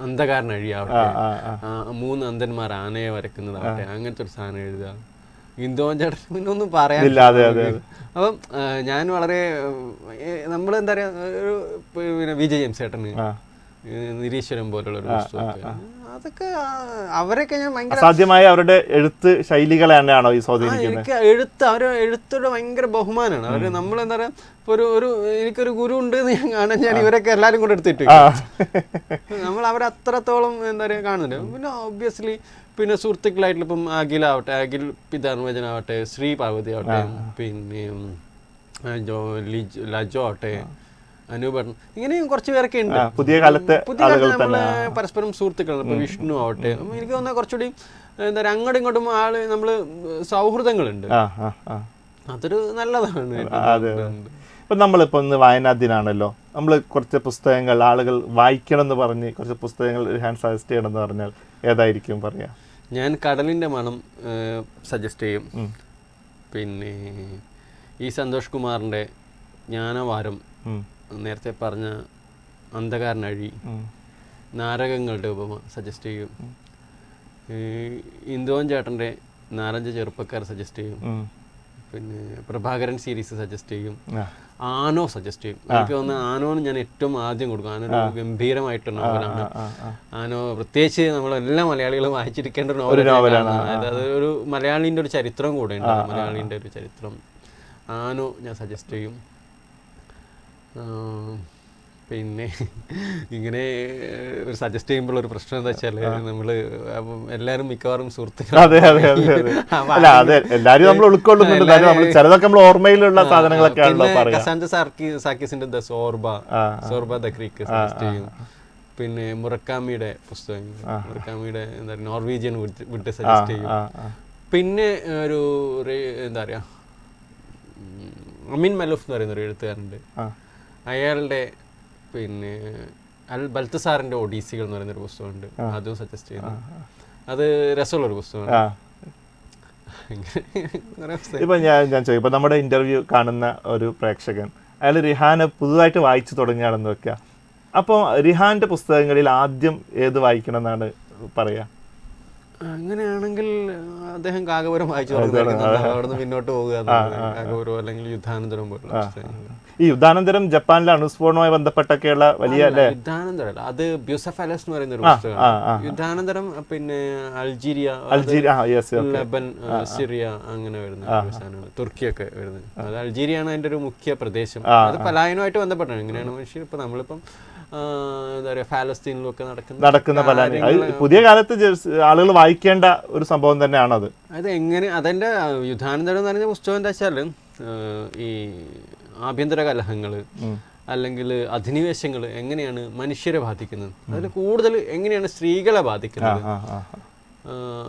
അന്ധകാരൻ അഴിയാവട്ടെ, 3 അന്ധന്മാർ ആനയെ വരക്കുന്നതാവട്ടെ, അങ്ങനത്തെ ഒരു സാധനം എഴുതുക. ഇന്ദോൻ ചേട്ടൻ പിന്നെ ഒന്നും പറയാനില്ല. അപ്പം ഞാൻ വളരെ നമ്മളെന്താ പറയാ ഒരു പിന്നെ വിജയ് ജെയിംസ് ചേട്ടന് നിരീശ്വരം പോലുള്ള ഒരു പുസ്തകമൊക്കെ, അതൊക്കെ അവരൊക്കെ ഞാൻ ഭയങ്കര
സാധ്യമായ അവരുടെ എഴുത്ത് ശൈലികളെ തന്നെയാണോ ഈ സ്വാധീനിക്കുന്നത്?
അവരുടെ എഴുത്തോടെ ഭയങ്കര ബഹുമാനമാണ്. അവര് നമ്മളെന്താ പറയാ ഒരു എനിക്കൊരു ഗുരു ഉണ്ട് എന്ന് ഞാൻ കാണാൻ ഞാൻ ഇവരൊക്കെ എല്ലാരും കൂടെ എടുത്തിട്ട് നമ്മൾ അവരെ അത്രത്തോളം എന്താ പറയാ കാണുന്നുണ്ട്. പിന്നെ ഒബ്വിയസ്ലി പിന്നെ സുഹൃത്തുക്കളായിട്ടുള്ള ഇപ്പം അഖിൽ പിതാർവചനാവട്ടെ, ശ്രീ പാർവതി ആവട്ടെ, പിന്നെ ലജോ ആവട്ടെ, അനൂപൻ, ഇങ്ങനെയും കുറച്ച് പേരൊക്കെ ഉണ്ട്. പുതിയ കാലത്ത് നമ്മള് പരസ്പരം സുഹൃത്തുക്കളാണ്. ഇപ്പൊ വിഷ്ണു ആവട്ടെ, എനിക്ക് തോന്നുന്ന കുറച്ചുകൂടി എന്താ പറയുക അങ്ങോട്ടും ഇങ്ങോട്ടും നമ്മള് സൗഹൃദങ്ങളുണ്ട്. അതൊരു നല്ലതാണ്.
ഇപ്പം നമ്മളിപ്പോൾ ഇന്ന് വായനാ ദിനാണല്ലോ, നമ്മൾ കുറച്ച് പുസ്തകങ്ങൾ ആളുകൾ വായിക്കണം എന്ന് പറഞ്ഞ് കുറച്ച് പുസ്തകങ്ങൾ ഹാൻഡ് സജസ്റ്റ് ചെയ്യണമെന്ന് പറഞ്ഞാൽ ഏതായിരിക്കും പറയാ?
ഞാൻ കടലിൻ്റെ മണം സജസ്റ്റ് ചെയ്യും. പിന്നെ ഈ സന്തോഷ് കുമാറിൻ്റെ ജ്ഞാനവാരം, നേരത്തെ പറഞ്ഞ അന്ധകാരനഴി, നാരകങ്ങളുടെ ഉപമ സജസ്റ്റ് ചെയ്യും. ഇന്ദോൻ ചേട്ടൻ്റെ 4-5 ചെറുപ്പക്കാർ സജസ്റ്റ് ചെയ്യും. പിന്നെ പ്രഭാകരൻ സീരീസ് സജസ്റ്റ് ചെയ്യും. ആനോ സജസ്റ്റ് ചെയ്യും. എനിക്ക് തോന്നുന്നു ആനോന്ന് ഞാൻ ഏറ്റവും ആദ്യം കൊടുക്കും. ആനൊരു ഗംഭീരമായിട്ടുള്ള നോവലാണ്. ആനോ പ്രത്യേകിച്ച് നമ്മളെല്ലാ മലയാളികളും വായിച്ചിരിക്കേണ്ട ഒരു നോവലാണ്. അതായത് ഒരു മലയാളീൻ്റെ ഒരു ചരിത്രം കൂടെ ഉണ്ട്. മലയാളീൻ്റെ ഒരു ചരിത്രം. ആനോ ഞാൻ സജസ്റ്റ് ചെയ്യും. പിന്നെ ഇങ്ങനെ ഒരു സജസ്റ്റ് ചെയ്യുമ്പോൾ ഒരു പ്രശ്നം എന്താ വെച്ചാൽ നമ്മൾ എല്ലാവരും മിക്കവാറും
അതെ അതെ അതെ അതെ അല്ല അതെ എല്ലാരും നമ്മൾ ഉൾക്കൊള്ളുന്നുണ്ട് നമ്മൾ ചിലതൊക്കെ നമ്മൾ ഓർമ്മയിലുള്ള സാധനങ്ങളൊക്കെ ആണല്ലോ പറയാ.
കസാൻജ സാർക്കിസിന്റെ the Zorba the Greek suggest ചെയ്യും. പിന്നെ മുറക്കാമിയുടെ പുസ്തകം, മുറക്കാമിയുടെ എന്താ പറയുക നോർവീജിയൻ വുഡ് സജസ്റ്റ് ചെയ്യും. പിന്നെ ഒരു എന്താ പറയുക അമീൻ മലൂഫ് എന്ന് പറയുന്ന ഒരു എഴുത്തുകാരുണ്ട്, അയാളുടെ പിന്നെ അൽ ബൽത്തസാറിന്റെ ഒഡീസികൾ എന്ന് പറയുന്നൊരു പുസ്തകമുണ്ട്, അതും സജസ്റ്റ് ചെയ്യുന്നു. അത് രസമുള്ളൊരു പുസ്തകമാണ്.
ഇപ്പൊ ഞാൻ ചോദിക്കും, ഇപ്പൊ നമ്മുടെ ഇന്റർവ്യൂ കാണുന്ന ഒരു പ്രേക്ഷകൻ അയാൾ റിഹാനെ പുതുതായിട്ട് വായിച്ചു തുടങ്ങിയാണെന്ന് വെക്കുക, അപ്പോൾ റിഹാന്റെ പുസ്തകങ്ങളിൽ ആദ്യം ഏത് വായിക്കണം എന്നാണ് പറയാ?
അങ്ങനെയാണെങ്കിൽ അദ്ദേഹം കാകപുരം വായിച്ചു അവിടുന്ന് പിന്നോട്ട് പോകുക, കാകപുരം അല്ലെങ്കിൽ യുദ്ധാനന്തരം പോലുള്ള പുസ്തകങ്ങൾ.
ഈ യുദ്ധാനന്തരം ജപ്പാനിലെ അണുസ്ഫോടനവുമായി ബന്ധപ്പെട്ടൊക്കെയുള്ള വലിയ
യുദ്ധാനന്തരം അത് ബ്യൂസഫലസ് എന്ന് പറയുന്ന ഒരു പുസ്തകമാണ്. യുദ്ധാനന്തരം പിന്നെ അൾജീരിയ, ലബൻ, സിറിയ അങ്ങനെ വരുന്ന സാധനമാണ്. തുർക്കിയൊക്കെ വരുന്നത്. അത് അൾജീരിയാണ് അതിന്റെ ഒരു മുഖ്യ പ്രദേശം. അത് പലായനമായിട്ട് ബന്ധപ്പെട്ടാണ്. എങ്ങനെയാണ് മനുഷ്യർ ഇപ്പൊ നമ്മളിപ്പം എന്താ പറയുക ഫലസ്തീനിലൊക്കെ
നടക്കുന്ന പുതിയ കാലത്ത് ആളുകൾ വായിക്കേണ്ട ഒരു സംഭവം തന്നെയാണത്.
അത് എങ്ങനെ അതെന്റെ യുദ്ധാനന്തരം എന്ന് പറഞ്ഞ പുസ്തകം എന്താ വെച്ചാൽ ഈ ആഭ്യന്തര കലഹങ്ങൾ അല്ലെങ്കിൽ അധിനിവേശങ്ങൾ എങ്ങനെയാണ് മനുഷ്യരെ ബാധിക്കുന്നത്, അതിൽ കൂടുതൽ എങ്ങനെയാണ് സ്ത്രീകളെ ബാധിക്കുന്നത്.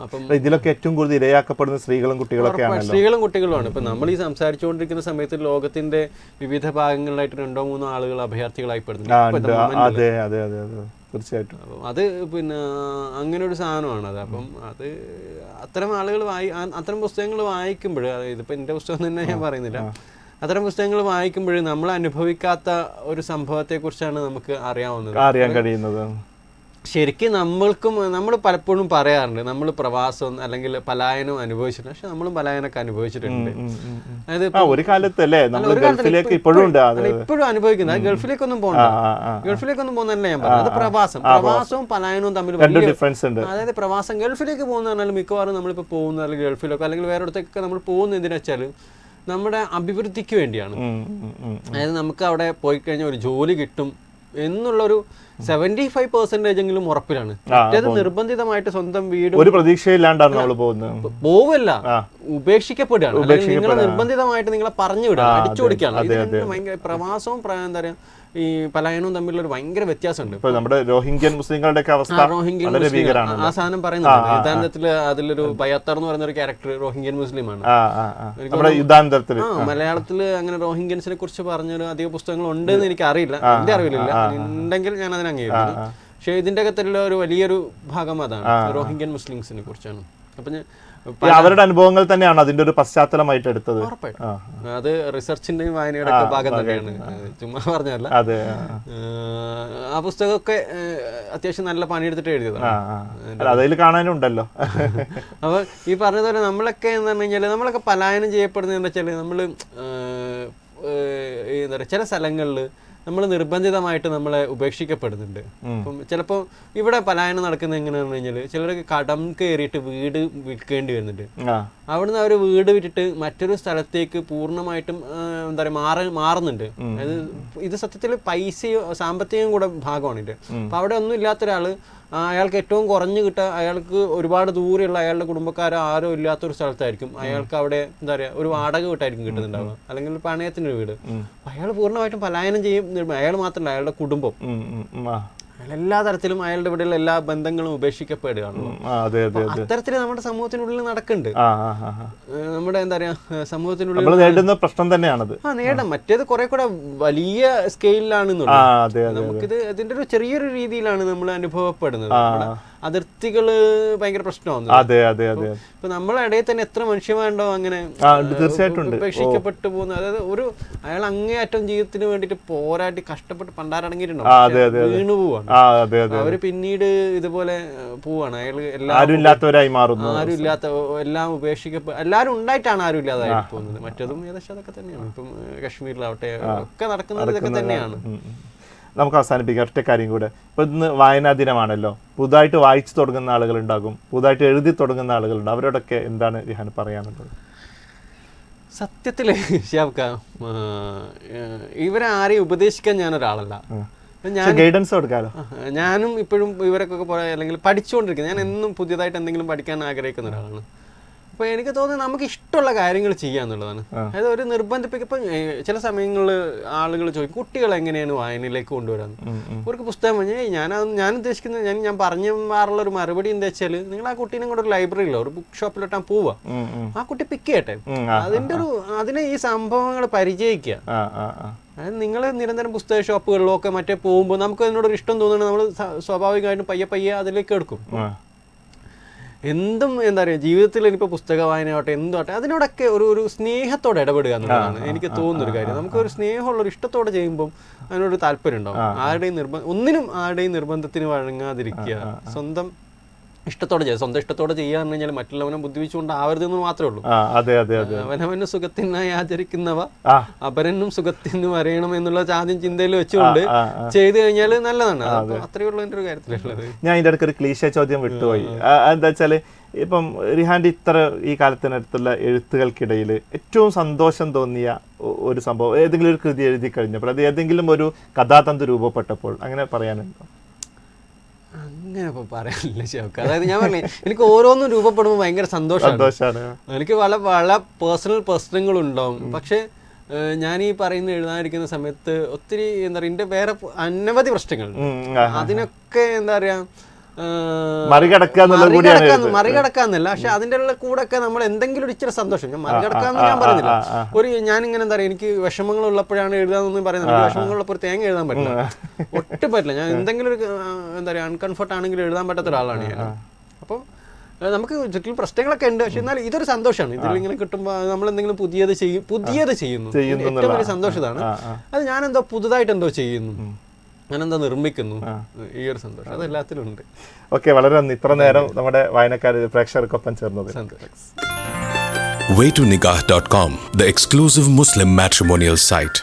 അപ്പം ഇതിലൊക്കെ ഏറ്റവും കൂടുതൽ ഇരയാക്കപ്പെടുന്ന സ്ത്രീകളും കുട്ടികളൊക്കെയാണ്.
സ്ത്രീകളും കുട്ടികളുമാണ്. ഇപ്പൊ നമ്മൾ ഈ സംസാരിച്ചുകൊണ്ടിരിക്കുന്ന സമയത്ത് ലോകത്തിന്റെ വിവിധ ഭാഗങ്ങളിലായിട്ട് 2-3 ആളുകൾ അഭയാർത്ഥികളായി പെടുന്നുണ്ട്.
തീർച്ചയായിട്ടും
അത് പിന്നെ അങ്ങനെ ഒരു സാധനമാണ് അത്. അപ്പം അത് അത്തരം ആളുകൾ അത്തരം പുസ്തകങ്ങൾ വായിക്കുമ്പോൾ, ഇതിപ്പോ എന്റെ പുസ്തകം തന്നെ ഞാൻ പറയുന്നില്ല, അത്തരം പുസ്തകങ്ങൾ വായിക്കുമ്പോൾ നമ്മൾ അനുഭവിക്കാത്ത ഒരു സംഭവത്തെ കുറിച്ചാണ് നമുക്ക്
അറിയാൻ കഴിയുന്നത്.
ശരിക്കും നമ്മൾ പലപ്പോഴും പറയാറുണ്ട് നമ്മൾ പ്രവാസം അല്ലെങ്കിൽ പലായനം അനുഭവിച്ചിട്ടുണ്ട്, പക്ഷെ നമ്മളും പലായനമൊക്കെ അനുഭവിച്ചിട്ടുണ്ട്. അതായത്
ഒരു കാലത്തല്ലേ ഇപ്പോഴും
അനുഭവിക്കുന്നത്. ഗൾഫിലേക്കൊന്നും പോകുന്നതല്ല ഞാൻ പറഞ്ഞത്. പ്രവാസവും പലായനവും തമ്മിൽ
ഡിഫറൻസ് ഉണ്ട്.
അതായത് പ്രവാസം ഗൾഫിലേക്ക് പോകുന്ന പറഞ്ഞാൽ മിക്കവാറും നമ്മളിപ്പോൾ പോകുന്ന അല്ലെങ്കിൽ ഗൾഫിലൊക്കെ അല്ലെങ്കിൽ വേറെ ഇടത്തൊക്കെ നമ്മൾ പോകുന്ന എന്തിനാ വെച്ചാൽ നമ്മുടെ അഭിവൃദ്ധിക്ക് വേണ്ടിയാണ്. അതായത് നമുക്ക് അവിടെ പോയി കഴിഞ്ഞാൽ ഒരു ജോലി കിട്ടും എന്നുള്ളൊരു 75% ഉറപ്പിലാണ്. മറ്റേത് നിർബന്ധിതമായിട്ട് സ്വന്തം വീട്
ഒരു പ്രതീക്ഷയില്ലാണ്ടാണ് നമ്മൾ പോകുന്നത്.
പോവല്ല, ഉപേക്ഷിക്കപ്പെടുകയാണ്. അല്ലെങ്കിൽ നിങ്ങളെ നിർബന്ധിതമായിട്ട് നിങ്ങളെ പറഞ്ഞു വിടുക, അടിച്ചുകൊടുക്കുകയാണ്. ഭയങ്കര പ്രവാസവും എന്താ പറയാ ഈ പലായനവും തമ്മിലുള്ള ഒരു ഭയങ്കര വ്യത്യാസമുണ്ട്.
നമ്മുടെ റോഹിംഗ്യൻ മുസ്ലിങ്ങളുടെ
ആ സാധനം പറയുന്നുണ്ട് യുദ്ധാന്തത്തില്. അതിലൊരു ബയാത്തർ എന്ന് പറയുന്ന ഒരു ക്യാരക്ടർ റോഹിംഗ്യൻ മുസ്ലിമാണ്. മലയാളത്തില് അങ്ങനെ റോഹിംഗ്യൻസിനെ കുറിച്ച് പറഞ്ഞൊരു അധിക പുസ്തകങ്ങൾ ഉണ്ടെന്ന് എനിക്ക് അറിയില്ല, എന്റെ അറിവില്ല. ഉണ്ടെങ്കിൽ ഞാൻ അതിനെ അംഗീകരിക്കുന്നു. പക്ഷെ ഇതിന്റെ അകത്തുള്ള ഒരു വലിയൊരു ഭാഗം അതാണ്, റോഹിംഗ്യൻ മുസ്ലിംസിനെ കുറിച്ചാണ്. അപ്പൊ
അവരുടെ അനുഭവങ്ങൾ തന്നെയാണ് അതിന്റെ ഒരു പശ്ചാത്തലമായിട്ട് എടുത്തത്.
അത് റിസർച്ചിന്റെയും വായനയുടെ ഒക്കെ ഭാഗം തന്നെയാണ്, ചുമ്മാ പറഞ്ഞല്ല. ആ പുസ്തകമൊക്കെ അത്യാവശ്യം നല്ല പണിയെടുത്തിട്ട് എഴുതിയതാണ്.
അതിൽ കാണാനുണ്ടല്ലോ.
അപ്പൊ ഈ പറഞ്ഞതുപോലെ നമ്മളൊക്കെ എന്ന് പറഞ്ഞു കഴിഞ്ഞാൽ നമ്മളൊക്കെ പലായനം ചെയ്യപ്പെടുന്നത് എന്താ വെച്ചാൽ നമ്മള് എന്താ പറയുക ചില സ്ഥലങ്ങളിൽ നമ്മൾ നിർബന്ധിതമായിട്ട് നമ്മളെ ഉപേക്ഷിക്കപ്പെടുന്നുണ്ട്. അപ്പം ചിലപ്പോൾ ഇവിടെ പലായനം നടക്കുന്നത് എങ്ങനെയാണെന്ന് കഴിഞ്ഞാൽ ചിലർക്ക് കടം കയറിയിട്ട് വീട് വിൽക്കേണ്ടി വരുന്നുണ്ട്. അവിടുന്ന് അവർ വീട് വിട്ടിട്ട് മറ്റൊരു സ്ഥലത്തേക്ക് പൂർണ്ണമായിട്ടും എന്താ പറയുക മാറുന്നുണ്ട്. അതായത് ഇത് സത്യത്തിൽ പൈസയോ സാമ്പത്തികം കൂടെ ഭാഗമാണ് ഇത്. അപ്പൊ അവിടെ ഒന്നും ഇല്ലാത്ത ഒരാള് അയാൾക്ക് ഏറ്റവും കുറഞ്ഞു കിട്ടുക, അയാൾക്ക് ഒരുപാട് ദൂരെയുള്ള അയാളുടെ കുടുംബക്കാരോ ആരോ ഇല്ലാത്തൊരു സ്ഥലത്തായിരിക്കും അയാൾക്ക് അവിടെ എന്താ പറയുക ഒരു വാടക വീട്ടായിരിക്കും കിട്ടുന്നുണ്ടാവുക, അല്ലെങ്കിൽ പണയത്തിൻ്റെ വീട്. അയാൾ പൂർണ്ണമായിട്ടും പലായനം ചെയ്യും. അയാൾ മാത്രമല്ല, അയാളുടെ കുടുംബം, എല്ലാ തരത്തിലും അയാളുടെ ഇവിടെയുള്ള എല്ലാ ബന്ധങ്ങളും ഉപേക്ഷിക്കപ്പെടുകയാണല്ലോ. അത്തരത്തിൽ നമ്മുടെ സമൂഹത്തിനുള്ളിൽ നടക്കുന്നുണ്ട്. നമ്മുടെ എന്താ പറയാ സമൂഹത്തിനുള്ളിൽ
നേരിടുന്ന പ്രശ്നം തന്നെയാണത്.
നേടാം. മറ്റേത് കുറെ കൂടെ വലിയ സ്കെയിലാണെന്നുള്ളത്. നമുക്കിത് ഇതിന്റെ ഒരു ചെറിയൊരു രീതിയിലാണ് നമ്മൾ അനുഭവപ്പെടുന്നത്. അതിർത്തികള് ഭയങ്കര പ്രശ്നമാകുന്നത്. ഇപ്പൊ നമ്മളെ ഇടയിൽ തന്നെ എത്ര മനുഷ്യമാരുണ്ടോ അങ്ങനെ ഉപേക്ഷിക്കപ്പെട്ടു പോകുന്ന. അതായത് ഒരു അയാൾ അങ്ങേയറ്റം ജീവിതത്തിന് വേണ്ടിട്ട് പോരാട്ടി കഷ്ടപ്പെട്ട് പണ്ടാരടങ്ങിയിട്ടുണ്ടോ, വീണു പോവാണ്. അവര് പിന്നീട് ഇതുപോലെ പോവാണ്. അയാൾ
ആരും ഇല്ലാത്തവരായി മാറുന്നു.
ആരും ഇല്ലാത്ത എല്ലാം എല്ലാരും ഉണ്ടായിട്ടാണ് ആരും ഇല്ലാതായി പോകുന്നത്. മറ്റതും ഏകദേശം അതൊക്കെ തന്നെയാണ്. ഇപ്പം കശ്മീരിലാവട്ടെ ഒക്കെ നടക്കുന്നത് ഇതൊക്കെ തന്നെയാണ്.
നമുക്ക് അവസാനിപ്പിക്കാം ഒറ്റ കാര്യം കൂടെ. ഇപ്പൊ ഇന്ന് വായനാ ദിനമാണല്ലോ. പുതുതായിട്ട് വായിച്ചു തുടങ്ങുന്ന ആളുകളുണ്ടാകും, പുതുതായിട്ട് എഴുതി തുടങ്ങുന്ന ആളുകളുണ്ട്. അവരോടൊക്കെ എന്താണ് റിഹാൻ പറയാനുള്ളത്?
സത്യത്തില് ഷിയാബ്ക്ക, ഇവരെ ആരെയും ഉപദേശിക്കാൻ ഞാനൊരാളല്ല.
ഗൈഡൻസ് കൊടുക്കാലോ.
ഞാനും ഇപ്പോഴും ഇവരൊക്കെ അല്ലെങ്കിൽ പഠിച്ചുകൊണ്ടിരിക്കുന്നത്, ഞാൻ എന്നും പുതിയതായിട്ട് എന്തെങ്കിലും പഠിക്കാൻ ആഗ്രഹിക്കുന്ന ഒരാളാണ്. അപ്പോൾ എനിക്ക് തോന്നുന്നത് നമുക്ക് ഇഷ്ടമുള്ള കാര്യങ്ങൾ ചെയ്യാന്നുള്ളതാണ്. അതായത് ഒരു ഇപ്പം ചില സമയങ്ങളിൽ ആളുകൾ ചോദിക്കും കുട്ടികൾ എങ്ങനെയാണ് വായനയിലേക്ക് കൊണ്ടുവരാന്ന്. അവർക്ക് പുസ്തകം പറഞ്ഞാൽ ഞാൻ ഉദ്ദേശിക്കുന്നത് ഞാൻ പറഞ്ഞു മാറുള്ള ഒരു മറുപടി എന്താ വെച്ചാൽ, നിങ്ങൾ ആ കുട്ടീനെ കൂടെ ഒരു ലൈബ്രറിയിലോ ഒരു ബുക്ക് ഷോപ്പിലോട്ടാ പോവുക, ആ കുട്ടി പിക്ക് ചെയ്യട്ടെ, അതിനെ ഈ സംഭവങ്ങൾ പരിചയിക്കുക. അതായത് നിങ്ങൾ നിരന്തരം പുസ്തക ഷോപ്പുകളിലോ ഒക്കെ മറ്റേ പോകുമ്പോൾ നമുക്ക് അതിനോടൊരു ഇഷ്ടം തോന്നുന്നത് നമ്മൾ സ്വാഭാവികമായിട്ടും പയ്യെ അതിലേക്ക് എടുക്കും. എന്തും എന്താ പറയുക, ജീവിതത്തിൽ ഇനിയിപ്പോൾ പുസ്തക വായനയാവട്ടെ എന്തുമാട്ടെ അതിനോടൊക്കെ ഒരു സ്നേഹത്തോടെ ഇടപെടുക എന്നുള്ളതാണ് എനിക്ക് തോന്നുന്നൊരു കാര്യം. നമുക്കൊരു സ്നേഹമുള്ളൊരു ഇഷ്ടത്തോടെ ചെയ്യുമ്പോൾ അതിനോടൊരു താല്പര്യം ഉണ്ടാവും. ആരുടെയും നിർബന്ധത്തിന് വഴങ്ങാതിരിക്കുക, സ്വന്തം ഇഷ്ടത്തോടെ ചെയ്യുക. സ്വന്തം ഇഷ്ടത്തോടെ ചെയ്യുക എന്ന് കഴിഞ്ഞാൽ മറ്റുള്ളവനെ ബുദ്ധിമുച്ചുകൊണ്ട് ആവരുതെന്ന് മാത്രമേ ഉള്ളൂ. അവനവന് സുഖത്തിനായി ആചരിക്കുന്നവ അപരനും സുഖത്തിനും അറിയണം എന്നുള്ള ആദ്യം ചിന്തയിൽ വെച്ചുകൊണ്ട് ചെയ്തു കഴിഞ്ഞാൽ നല്ലതാണ്. അത്രയേ ഉള്ളൂ എൻ്റെ ഒരു കാര്യത്തിലുള്ളത്.
ഞാൻ ഇതിൻ്റെ ഇടയ്ക്ക് ഒരു ക്ലീശ ചോദ്യം വിട്ടുപോയി. എന്താ വെച്ചാല് ഇപ്പം റിഹാന്റെ ഇത്ര ഈ കാലത്തിനടുത്തുള്ള എഴുത്തുകൾക്കിടയിൽ ഏറ്റവും സന്തോഷം തോന്നിയ ഒരു സംഭവം ഏതെങ്കിലും ഒരു കൃതി എഴുതി കഴിഞ്ഞപ്പോൾ, അത് ഏതെങ്കിലും ഒരു കഥാതന്തു രൂപപ്പെട്ടപ്പോൾ അങ്ങനെ പറയാനുണ്ടോ?
അങ്ങനെ ഇപ്പൊ പറയാനില്ല ശോക്ക്. അതായത് ഞാൻ പറഞ്ഞു, എനിക്ക് ഓരോന്നും രൂപപ്പെടുമ്പോൾ ഭയങ്കര സന്തോഷമാണ്. എനിക്ക് പല പേഴ്സണൽ പ്രശ്നങ്ങളുണ്ടാവും. പക്ഷെ ഞാൻ ഈ പറയുന്ന എഴുതാനിരിക്കുന്ന സമയത്ത് ഒത്തിരി എന്താ പറയുക, എൻ്റെ വേറെ അനവധി പ്രശ്നങ്ങളുണ്ട്. അതിനൊക്കെ എന്താ പറയാ മറികടക്കാന്നല്ല, പക്ഷെ അതിൻ്റെ കൂടെ ഒക്കെ നമ്മൾ എന്തെങ്കിലും ഒരു ഇച്ചിരി സന്തോഷം, ഞാൻ മറികടക്കാന്ന് ഞാൻ പറയുന്നില്ല. ഞാനിങ്ങനെ എന്താ പറയുക, എനിക്ക് വിഷമങ്ങൾ ഉള്ളപ്പോഴാണ് എഴുതാന്നൊന്നും പറയുന്നത്. വിഷമങ്ങളുള്ളപ്പോൾ ഒരു തേങ്ങ എഴുതാൻ പറ്റില്ല, ഒട്ടും പറ്റില്ല. ഞാൻ എന്തെങ്കിലും ഒരു എന്താ പറയുക അൺകംഫർട്ട് ആണെങ്കിലും എഴുതാൻ പറ്റാത്ത ഒരാളാണ് ഞാൻ. അപ്പോൾ നമുക്ക് ചുറ്റിലും പ്രശ്നങ്ങളൊക്കെ ഉണ്ട്, പക്ഷെ എന്നാൽ ഇതൊരു സന്തോഷമാണ്. ഇതിലിങ്ങനെ കിട്ടുമ്പോൾ നമ്മൾ എന്തെങ്കിലും പുതിയത് ചെയ്യുന്നു, ഏറ്റവും വലിയ സന്തോഷം ഇതാണ്. അത് ഞാനെന്തോ പുതുതായിട്ട് എന്തോ ചെയ്യുന്നു, ഞാനെന്താ നിർമ്മിക്കുന്നു, ഈ ഒരു സന്തോഷം അതെല്ലാത്തിലും ഉണ്ട്.
ഓക്കെ, വളരെ നന്ദി ഇത്ര നേരം നമ്മുടെ വായനക്കാർ പ്രേക്ഷകർക്കൊപ്പം ചേർന്നത്.
waytonikah.com, the exclusive Muslim matrimonial site.